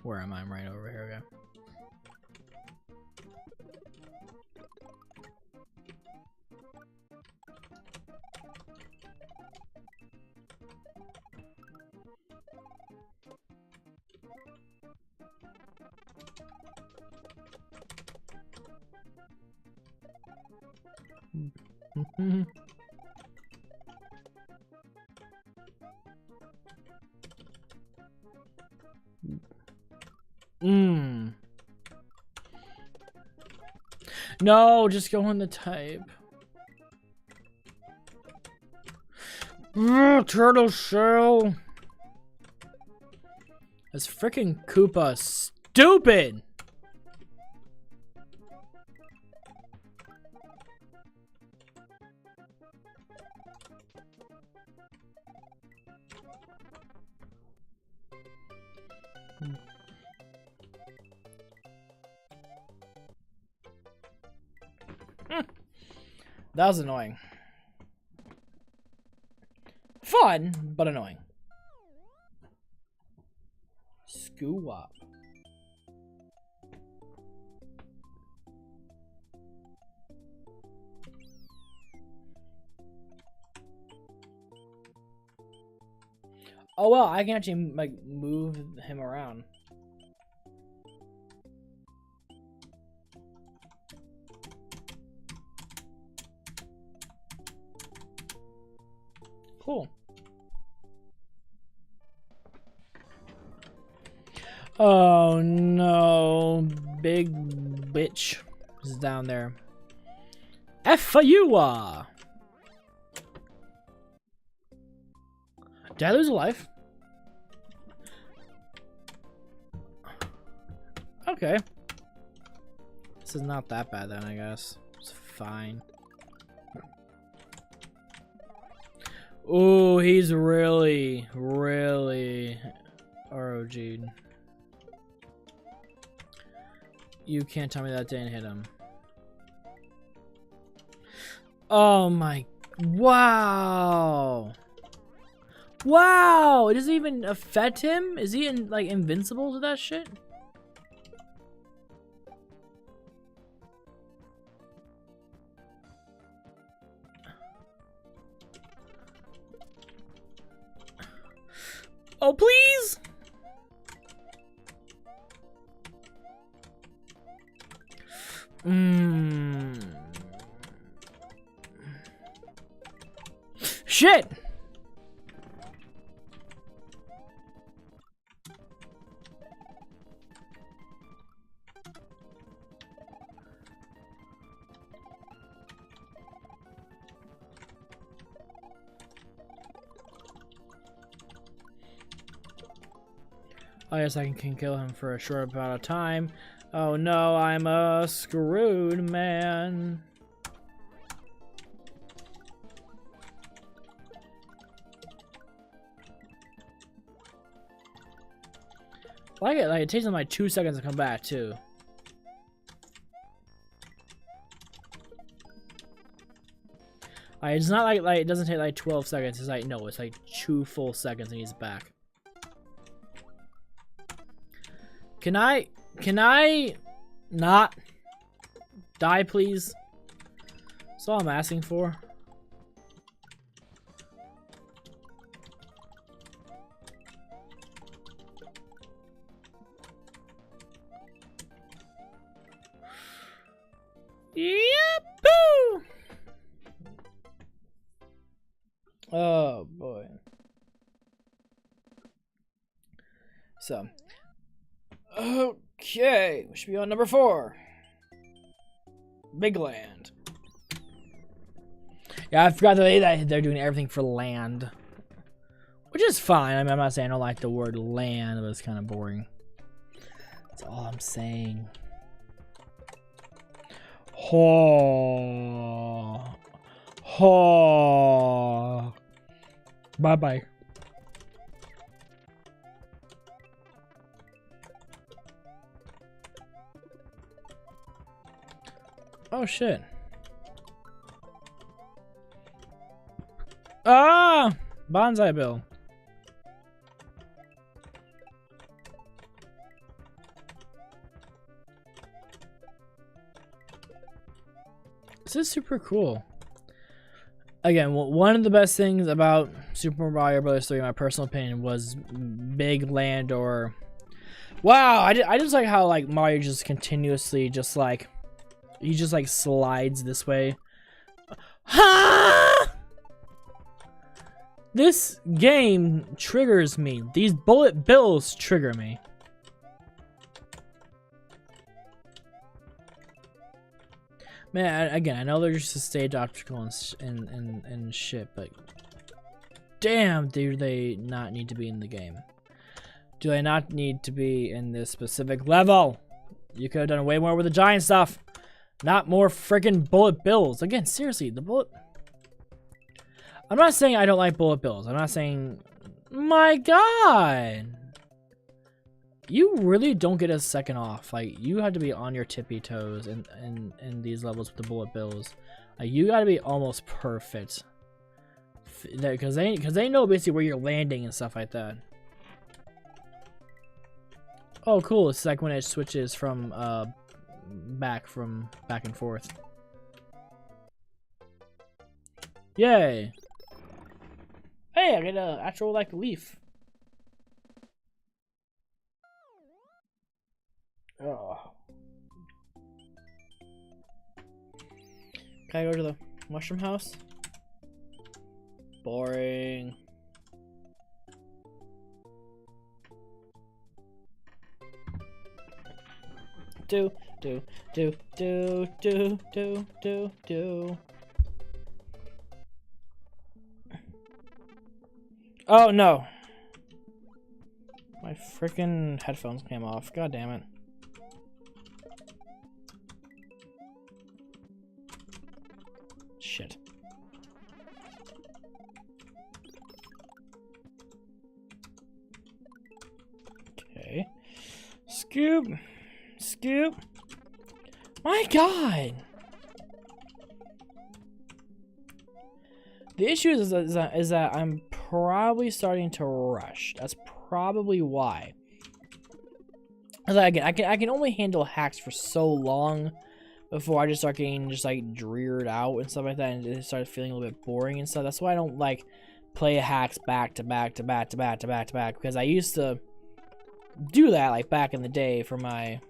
Where am I? I'm right over here, okay. No, just go on the type. Turtle shell. This freaking Koopa stupid. That was annoying. Fun, but annoying. Skoo-wop. Oh well, I can actually like move him around. Cool. Oh no, big bitch is down there. F for you. Did I lose a life? Okay. This is not that bad then, I guess. It's fine. Ooh, he's really, really ROG'd. You can't tell me that didn't hit him. Oh my, wow. Wow, it doesn't even affect him? Is he like invincible to that shit? Oh, please! Shit! I guess I can kill him for a short amount of time. Oh no, I'm a screwed man. Like it takes them like 2 seconds to come back too. It's not like it doesn't take like 12 seconds. It's like, no, it's like 2 full seconds and he's back. Can I not die, please? That's all I'm asking for. Yep-boo! Oh boy. So, okay, we should be on number 4. Big land. Yeah, I forgot that they're doing everything for land, which is fine. I mean, I'm not saying I don't like the word land, but it's kind of boring. That's all I'm saying. Ho. Ho. Bye-bye. Oh shit. Ah! Bonsai Bill. This is super cool. Again, one of the best things about Super Mario Bros. 3, in my personal opinion, was big land or... Wow, I just like how like Mario just continuously just like... He just like slides this way. Ha! This game triggers me. These bullet bills trigger me. Man, again, I know they're just a stage obstacle and shit, but damn, do they not need to be in the game? Do they not need to be in this specific level? You could have done way more with the giant stuff. Not more freaking bullet bills. Again, seriously, the bullet... I'm not saying I don't like bullet bills. I'm not saying... My god! You really don't get a second off. Like, you have to be on your tippy toes in these levels with the bullet bills. Like, you gotta be almost perfect. Because they know basically where you're landing and stuff like that. Oh, cool. It's like when it switches from, back and forth. Yay! Hey, I get an actual like leaf. Oh. Can I go to the mushroom house? Boring. Do. Oh no. My freaking headphones came off. God damn it. Shit. Okay. Scoop. Scoop. My god. The issue is that I'm probably starting to rush. That's probably why. Like, again, I can only handle hacks for so long before I just start getting just like dreared out and stuff like that, and it started feeling a little bit boring and stuff. That's why I don't like play hacks back to back because I used to do that like back in the day for my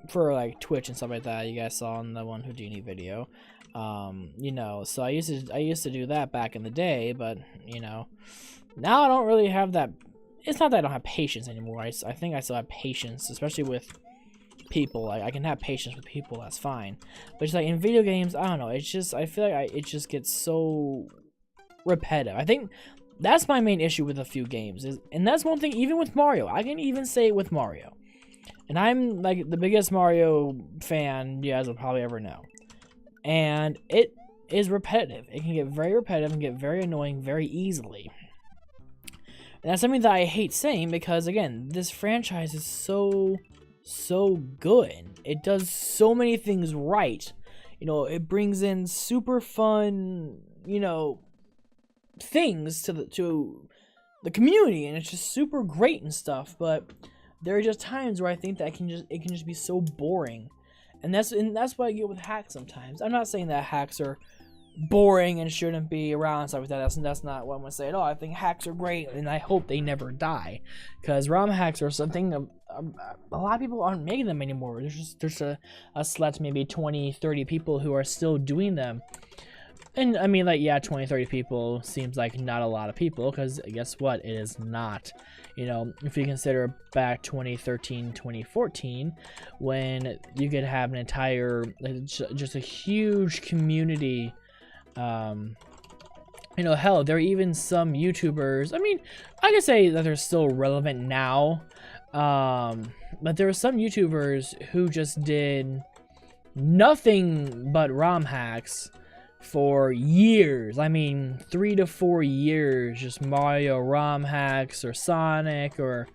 for Twitch and stuff like that. You guys saw in the one Houdini video. You know, so I used to do that back in the day, but you know, now I don't really have that. It's not that I don't have patience anymore. I think I still have patience, especially with people. Like, I can have patience with people, that's fine. But it's like in video games, I don't know. It's just, I feel like it just gets so repetitive. I think that's my main issue with a few games. And that's one thing, even with Mario. I can even say it with Mario. And I'm like the biggest Mario fan you guys will probably ever know. And it is repetitive. It can get very repetitive and get very annoying very easily. And that's something that I hate saying because, again, this franchise is so good. It does so many things right. You know, it brings in super fun, you know, things to the community, and it's just super great and stuff. But there are just times where I think that it can just be so boring, and that's what I get with hacks sometimes. I'm not saying that hacks are boring and shouldn't be around and stuff like that. That's not what I'm gonna say at all. I think hacks are great, and I hope they never die, because ROM hacks are something a lot of people aren't making them anymore. There's a select maybe 20-30 people who are still doing them. And I mean, like, yeah, 20-30 people seems like not a lot of people, because guess what, it is not. You know, if you consider back 2013, 2014, when you could have an entire, just a huge community. You know, hell, there are even some YouTubers, I mean, I can say that they're still relevant now, but there are some YouTubers who just did nothing but ROM hacks for years. I mean, 3 to 4 years, just Mario ROM hacks, or Sonic, or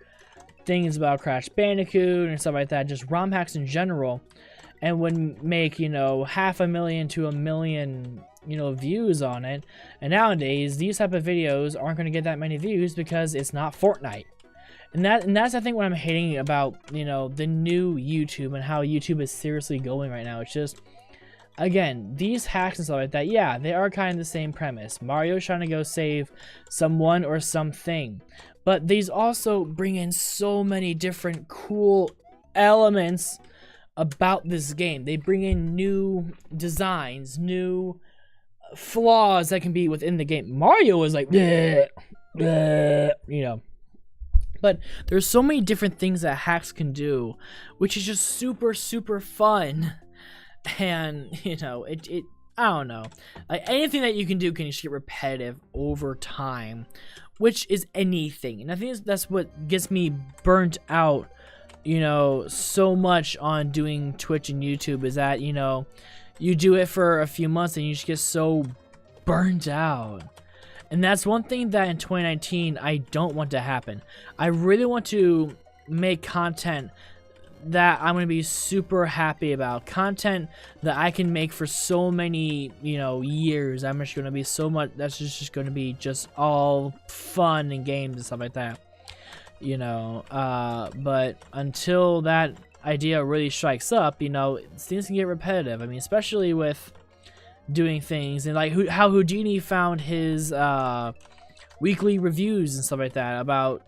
things about Crash Bandicoot and stuff like that, just ROM hacks in general, and would make, you know, 500,000 to 1 million, you know, views on it. And nowadays, these type of videos aren't going to get that many views because it's not Fortnite. And that's I think what I'm hating about, you know, the new YouTube and how YouTube is seriously going right now. It's just, again, these hacks and stuff like that, yeah, they are kind of the same premise. Mario's trying to go save someone or something. But these also bring in so many different cool elements about this game. They bring in new designs, new flaws that can be within the game. Mario is like, bleh, bleh, you know. But there's so many different things that hacks can do, which is just super fun. And, you know, it I don't know. Like, anything that you can do can just get repetitive over time, which is anything. And I think that's what gets me burnt out, you know, so much on doing Twitch and YouTube, is that, you know, you do it for a few months and you just get so burnt out. And that's one thing that in 2019 I don't want to happen. I really want to make content that I'm going to be super happy about. Content that I can make for so many, you know, years. I'm just going to be so much, that's just going to be just all fun and games and stuff like that. You know, but until that idea really strikes up, you know, things can get repetitive. I mean, especially with doing things, and like how Houdini found his weekly reviews and stuff like that about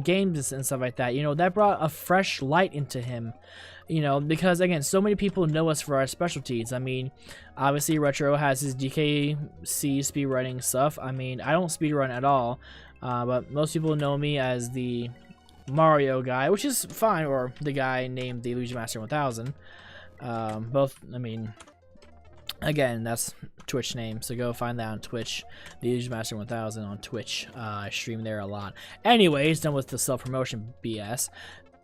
games and stuff like that. You know, that brought a fresh light into him, you know, because again, so many people know us for our specialties. I mean, obviously Retro has his DKC speedrunning stuff. I mean, I don't speedrun at all, but most people know me as the Mario guy, which is fine, or the guy named the Illusion Master 1000. Both, I mean, again, that's Twitch name, so go find that on Twitch. The Illusion Master 1000 on Twitch. I stream there a lot. Anyways, done with the self-promotion BS.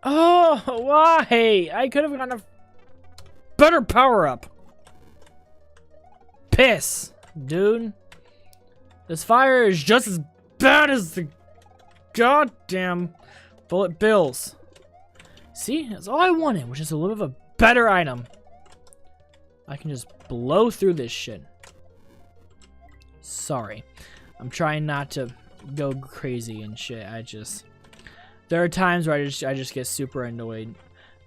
Oh, why? I could have gotten a better power-up. Piss, dude. This fire is just as bad as the goddamn bullet bills. See, that's all I wanted, which is a little bit of a better item. I can just blow through this shit. Sorry. I'm trying not to go crazy and shit. There are times where I just get super annoyed.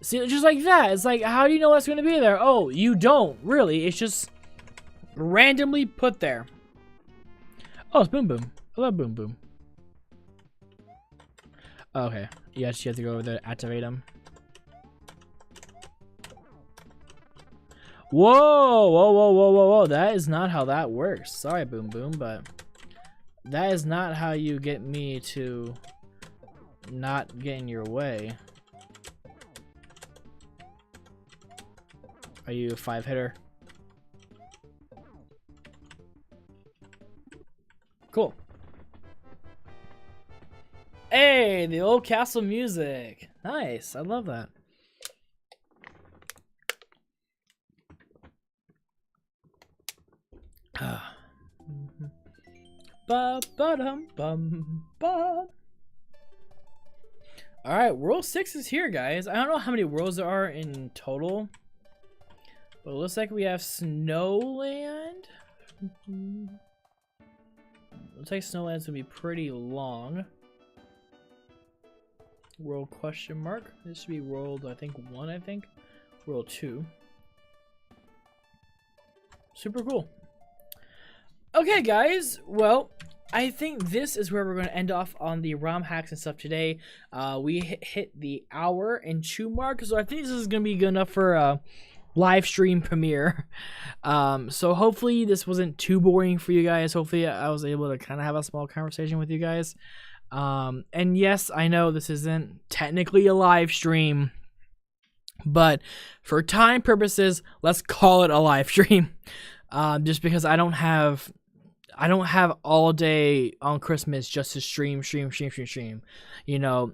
See, just like that. It's like, how do you know what's going to be there? Oh, you don't. Really. It's just randomly put there. Oh, it's Boom Boom. I love Boom Boom. Okay. Yes, you have to go over there to activate him. Whoa, whoa, whoa, whoa, whoa, whoa. That is not how that works. Sorry, Boom Boom, but that is not how you get me to not get in your way. Are you a 5-hitter? Cool. Hey, the old castle music. Nice. I love that. Ba ba dum bum ba. All right, World 6 is here, guys. I don't know how many worlds there are in total, but it looks like we have Snowland. Looks like Snowland's gonna be pretty long. World question mark. This should be world, I think, 1, I think. World 2. Super cool. Okay, guys. Well, I think this is where we're going to end off on the ROM hacks and stuff today. We hit the hour and 2 mark, so I think this is going to be good enough for a live stream premiere. So hopefully this wasn't too boring for you guys. Hopefully I was able to kind of have a small conversation with you guys. And yes, I know this isn't technically a live stream, but for time purposes, let's call it a live stream. Just because I don't have all day on Christmas just to stream. You know,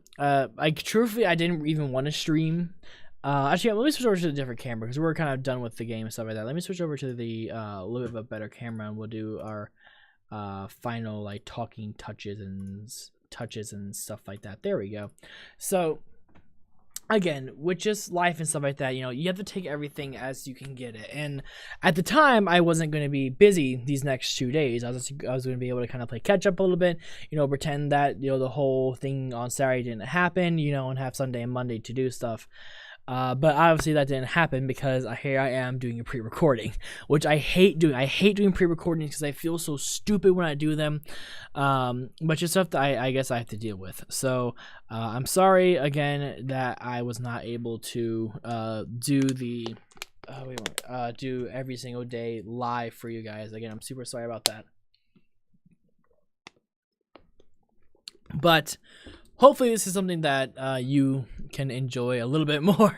truthfully, I didn't even want to stream. Actually, let me switch over to a different camera because we're kind of done with the game and stuff like that. Let me switch over to the little bit of a better camera, and we'll do our final like talking touches and stuff like that. There we go. So again, with just life and stuff like that, you know, you have to take everything as you can get it. And at the time, I wasn't going to be busy these next 2 days. I was going to be able to kind of play catch up a little bit, you know, pretend that, you know, the whole thing on Saturday didn't happen, you know, and have Sunday and Monday to do stuff. But obviously that didn't happen because here I am doing a pre-recording, which I hate doing. I hate doing pre-recordings because I feel so stupid when I do them. But just stuff that I guess I have to deal with. So I'm sorry again that I was not able to do every single day live for you guys. Again, I'm super sorry about that. But hopefully this is something that you can enjoy a little bit more.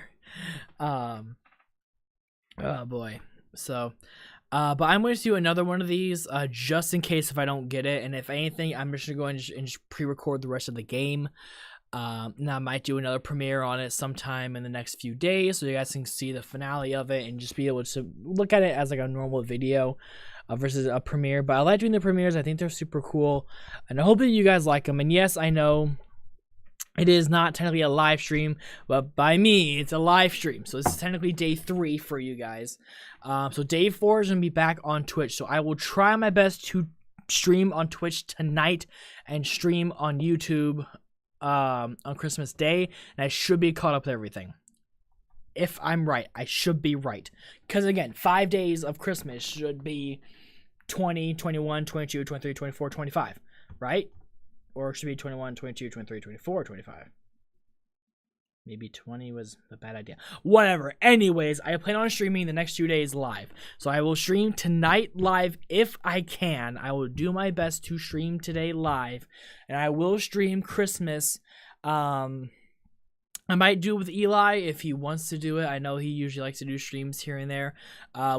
Oh boy. So but I'm going to do another one of these just in case if I don't get it, and if anything I'm just going to go and just pre-record the rest of the game. Now I might do another premiere on it sometime in the next few days so you guys can see the finale of it and just be able to look at it as like a normal video versus a premiere. But I like doing the premieres. I think they're super cool, and I hope that you guys like them. And yes, I know it is not technically a live stream, but by me, it's a live stream. So this is technically day 3 for you guys. So day 4 is going to be back on Twitch. So I will try my best to stream on Twitch tonight and stream on YouTube on Christmas Day. And I should be caught up with everything. If I'm right, I should be right. Because again, 5 days of Christmas should be 20, 21, 22, 23, 24, 25, right? Or it should be 21, 22, 23, 24, 25. Maybe 20 was a bad idea. Whatever. Anyways, I plan on streaming the next 2 days live. So I will stream tonight live if I can. I will do my best to stream today live. And I will stream Christmas. I might do it with Eli if he wants to do it. I know he usually likes to do streams here and there.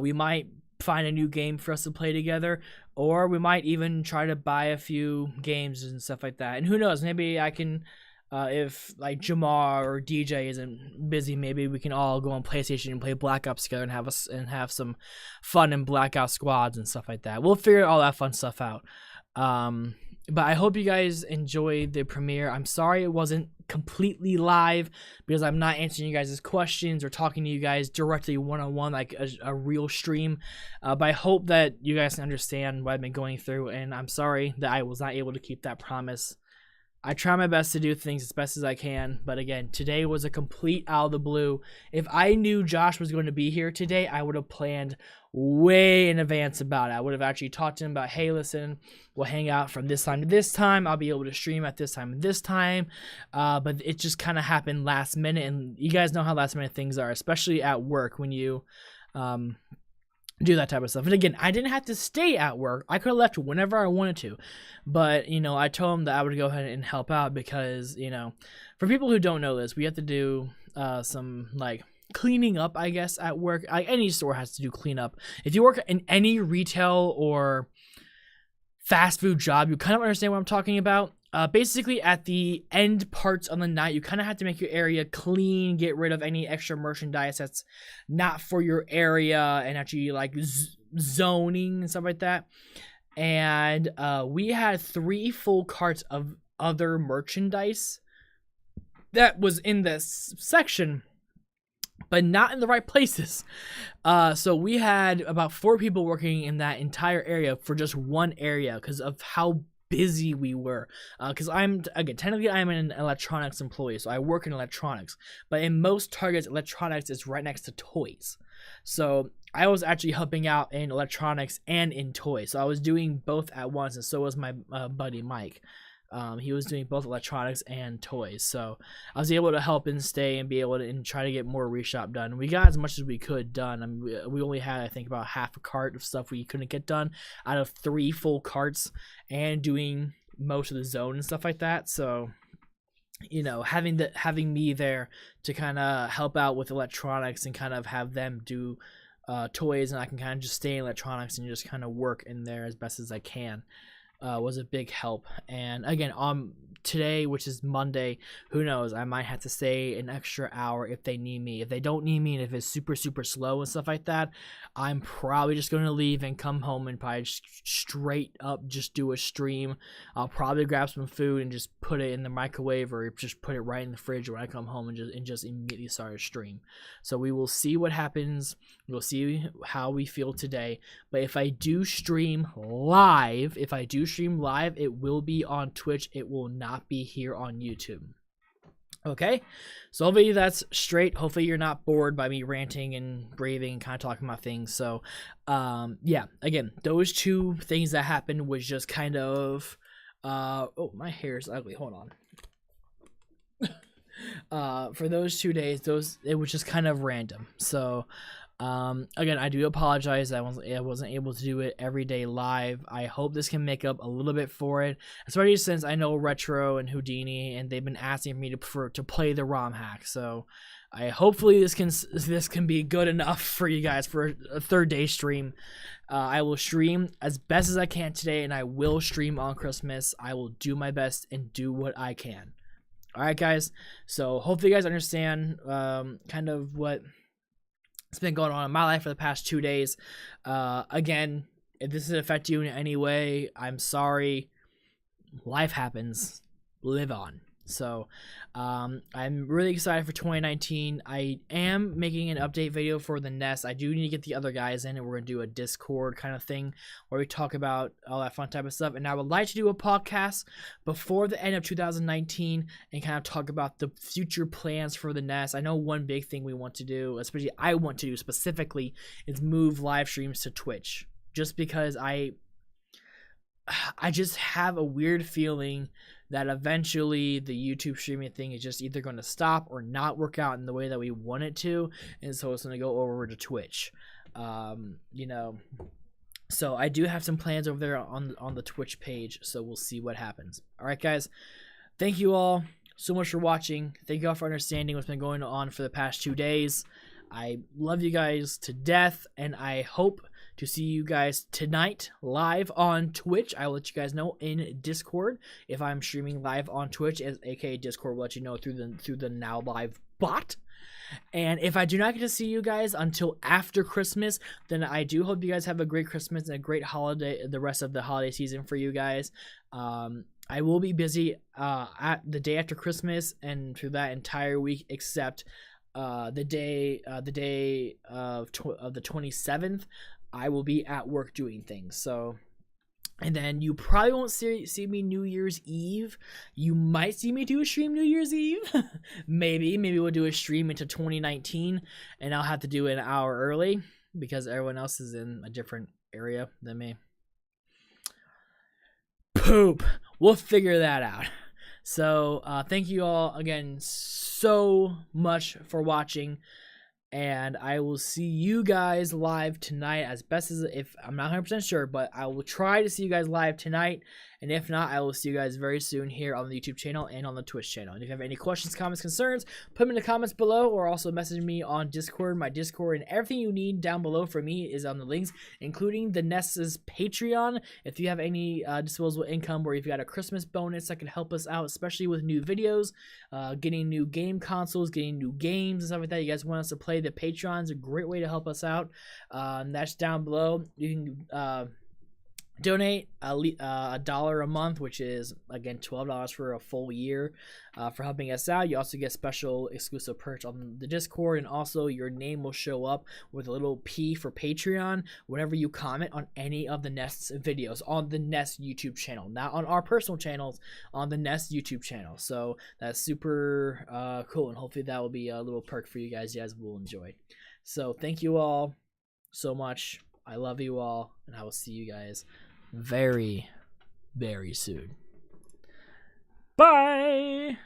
We might find a new game for us to play together, or we might even try to buy a few games and stuff like that. And who knows, maybe I can if like Jamar or DJ isn't busy, maybe we can all go on PlayStation and play Black Ops together and have some fun in Blackout squads and stuff like that. We'll figure all that fun stuff out. But I hope you guys enjoyed the premiere. I'm sorry it wasn't completely live because I'm not answering you guys' questions or talking to you guys directly one-on-one like a real stream. But I hope that you guys can understand what I've been going through, and I'm sorry that I was not able to keep that promise. I try my best to do things as best as I can, but again, today was a complete out of the blue. If I knew Josh was going to be here today, I would have planned way in advance about it. I would have actually talked to him about, hey, listen, we'll hang out from this time to this time. I'll be able to stream at this time and this time. But it just kind of happened last minute, and you guys know how last minute things are, especially at work when you do that type of stuff. And again, I didn't have to stay at work. I could have left whenever I wanted to. But, you know, I told him that I would go ahead and help out because, you know, for people who don't know this, we have to do some, like, cleaning up, I guess, at work. Any store has to do cleanup. If you work in any retail or fast food job, you kind of understand what I'm talking about. basically at the end parts of the night, you kind of have to make your area clean, get rid of any extra merchandise that's not for your area, and actually like zoning and stuff like that. And we had 3 full carts of other merchandise that was in this section, but not in the right places. So we had about 4 people working in that entire area for just one area because of how busy we were. Because technically I'm an electronics employee, so I work in electronics. But in most Targets, electronics is right next to toys. So I was actually helping out in electronics and in toys. So I was doing both at once, and so was my buddy Mike. He was doing both electronics and toys, so I was able to help and stay and be able to and try to get more reshop done. We got as much as we could done. I mean, we only had, I think, about half a cart of stuff we couldn't get done out of 3 full carts and doing most of the zone and stuff like that. So, you know, having me there to kind of help out with electronics and kind of have them do toys, and I can kind of just stay in electronics and just kind of work in there as best as I can. Was a big help. And again, on today, which is Monday, who knows, I might have to stay an extra hour if they need me. If they don't need me, and if it's super slow and stuff like that, I'm probably just going to leave and come home and probably just straight up just do a stream. I'll probably grab some food and just put it in the microwave, or just put it right in the fridge when I come home, and just immediately start a stream. So we will see what happens. We'll see how we feel today. But if I do stream live, it will be on Twitch. It will not be here on YouTube. Okay? So hopefully that's straight. Hopefully you're not bored by me ranting and raving and kind of talking about things. So, yeah. Again, those 2 things that happened was just kind of... oh, my hair is ugly. Hold on. For those 2 days, it was just kind of random. So... again, I do apologize. I wasn't able to do it every day live. I hope this can make up a little bit for it, especially since I know Retro and Houdini, and they've been asking me to play the ROM hack. So, hopefully this can be good enough for you guys for a 3rd day stream. I will stream as best as I can today, and I will stream on Christmas. I will do my best and do what I can. All right, guys. So hopefully you guys understand kind of what it's been going on in my life for the past 2 days. Again, if this has affected you in any way, I'm sorry. Life happens. Live on. So, I'm really excited for 2019. I am making an update video for the Nest. I do need to get the other guys in, and we're going to do a Discord kind of thing where we talk about all that fun type of stuff. And I would like to do a podcast before the end of 2019 and kind of talk about the future plans for the Nest. I know one big thing we want to do, especially I want to do specifically, is move live streams to Twitch. Just because I just have a weird feeling that eventually the YouTube streaming thing is just either going to stop or not work out in the way that we want it to, and so it's going to go over to Twitch. You know, so I do have some plans over there on the Twitch page, so we'll see what happens. All right, guys, thank you all so much for watching. Thank you all for understanding what's been going on for the past 2 days. I love you guys to death, and I hope to see you guys tonight live on Twitch. I will let you guys know in Discord if I'm streaming live on Twitch, as aka Discord will let you know through the Now Live bot. And if I do not get to see you guys until after Christmas, then I do hope you guys have a great Christmas and a great holiday, the rest of the holiday season for you guys. I will be busy at the day after Christmas and through that entire week, except the day of the 27th. I will be at work doing things. So, and then you probably won't see me New Year's Eve. You might see me do a stream New Year's Eve. Maybe we'll do a stream into 2019, and I'll have to do it an hour early because everyone else is in a different area than me. Poop. We'll figure that out. So, thank you all again so much for watching. and I will see you guys live tonight as best as, if I'm not 100% sure, but I will try to see you guys live tonight, and if not, I will see you guys very soon here on the YouTube channel and on the Twitch channel. And if you have any questions, comments, concerns, put them in the comments below, or also message me on Discord. My Discord and everything you need down below for me is on the links, including the Nest's Patreon. If you have any disposable income, or if you got a Christmas bonus that could help us out, especially with new videos, getting new game consoles, getting new games and stuff like that, you guys want us to play, the Patreon is a great way to help us out. That's down below. You can donate $1 a month, which is again $12 for a full year, for helping us out. You also get special exclusive perks on the Discord, and also your name will show up with a little P for Patreon whenever you comment on any of the Nest's videos on the Nest YouTube channel, not on our personal channels, on the Nest YouTube channel. So that's super cool, and hopefully that will be a little perk for you guys. You guys will enjoy. So thank you all so much. I love you all, and I will see you guys very, very soon. Bye!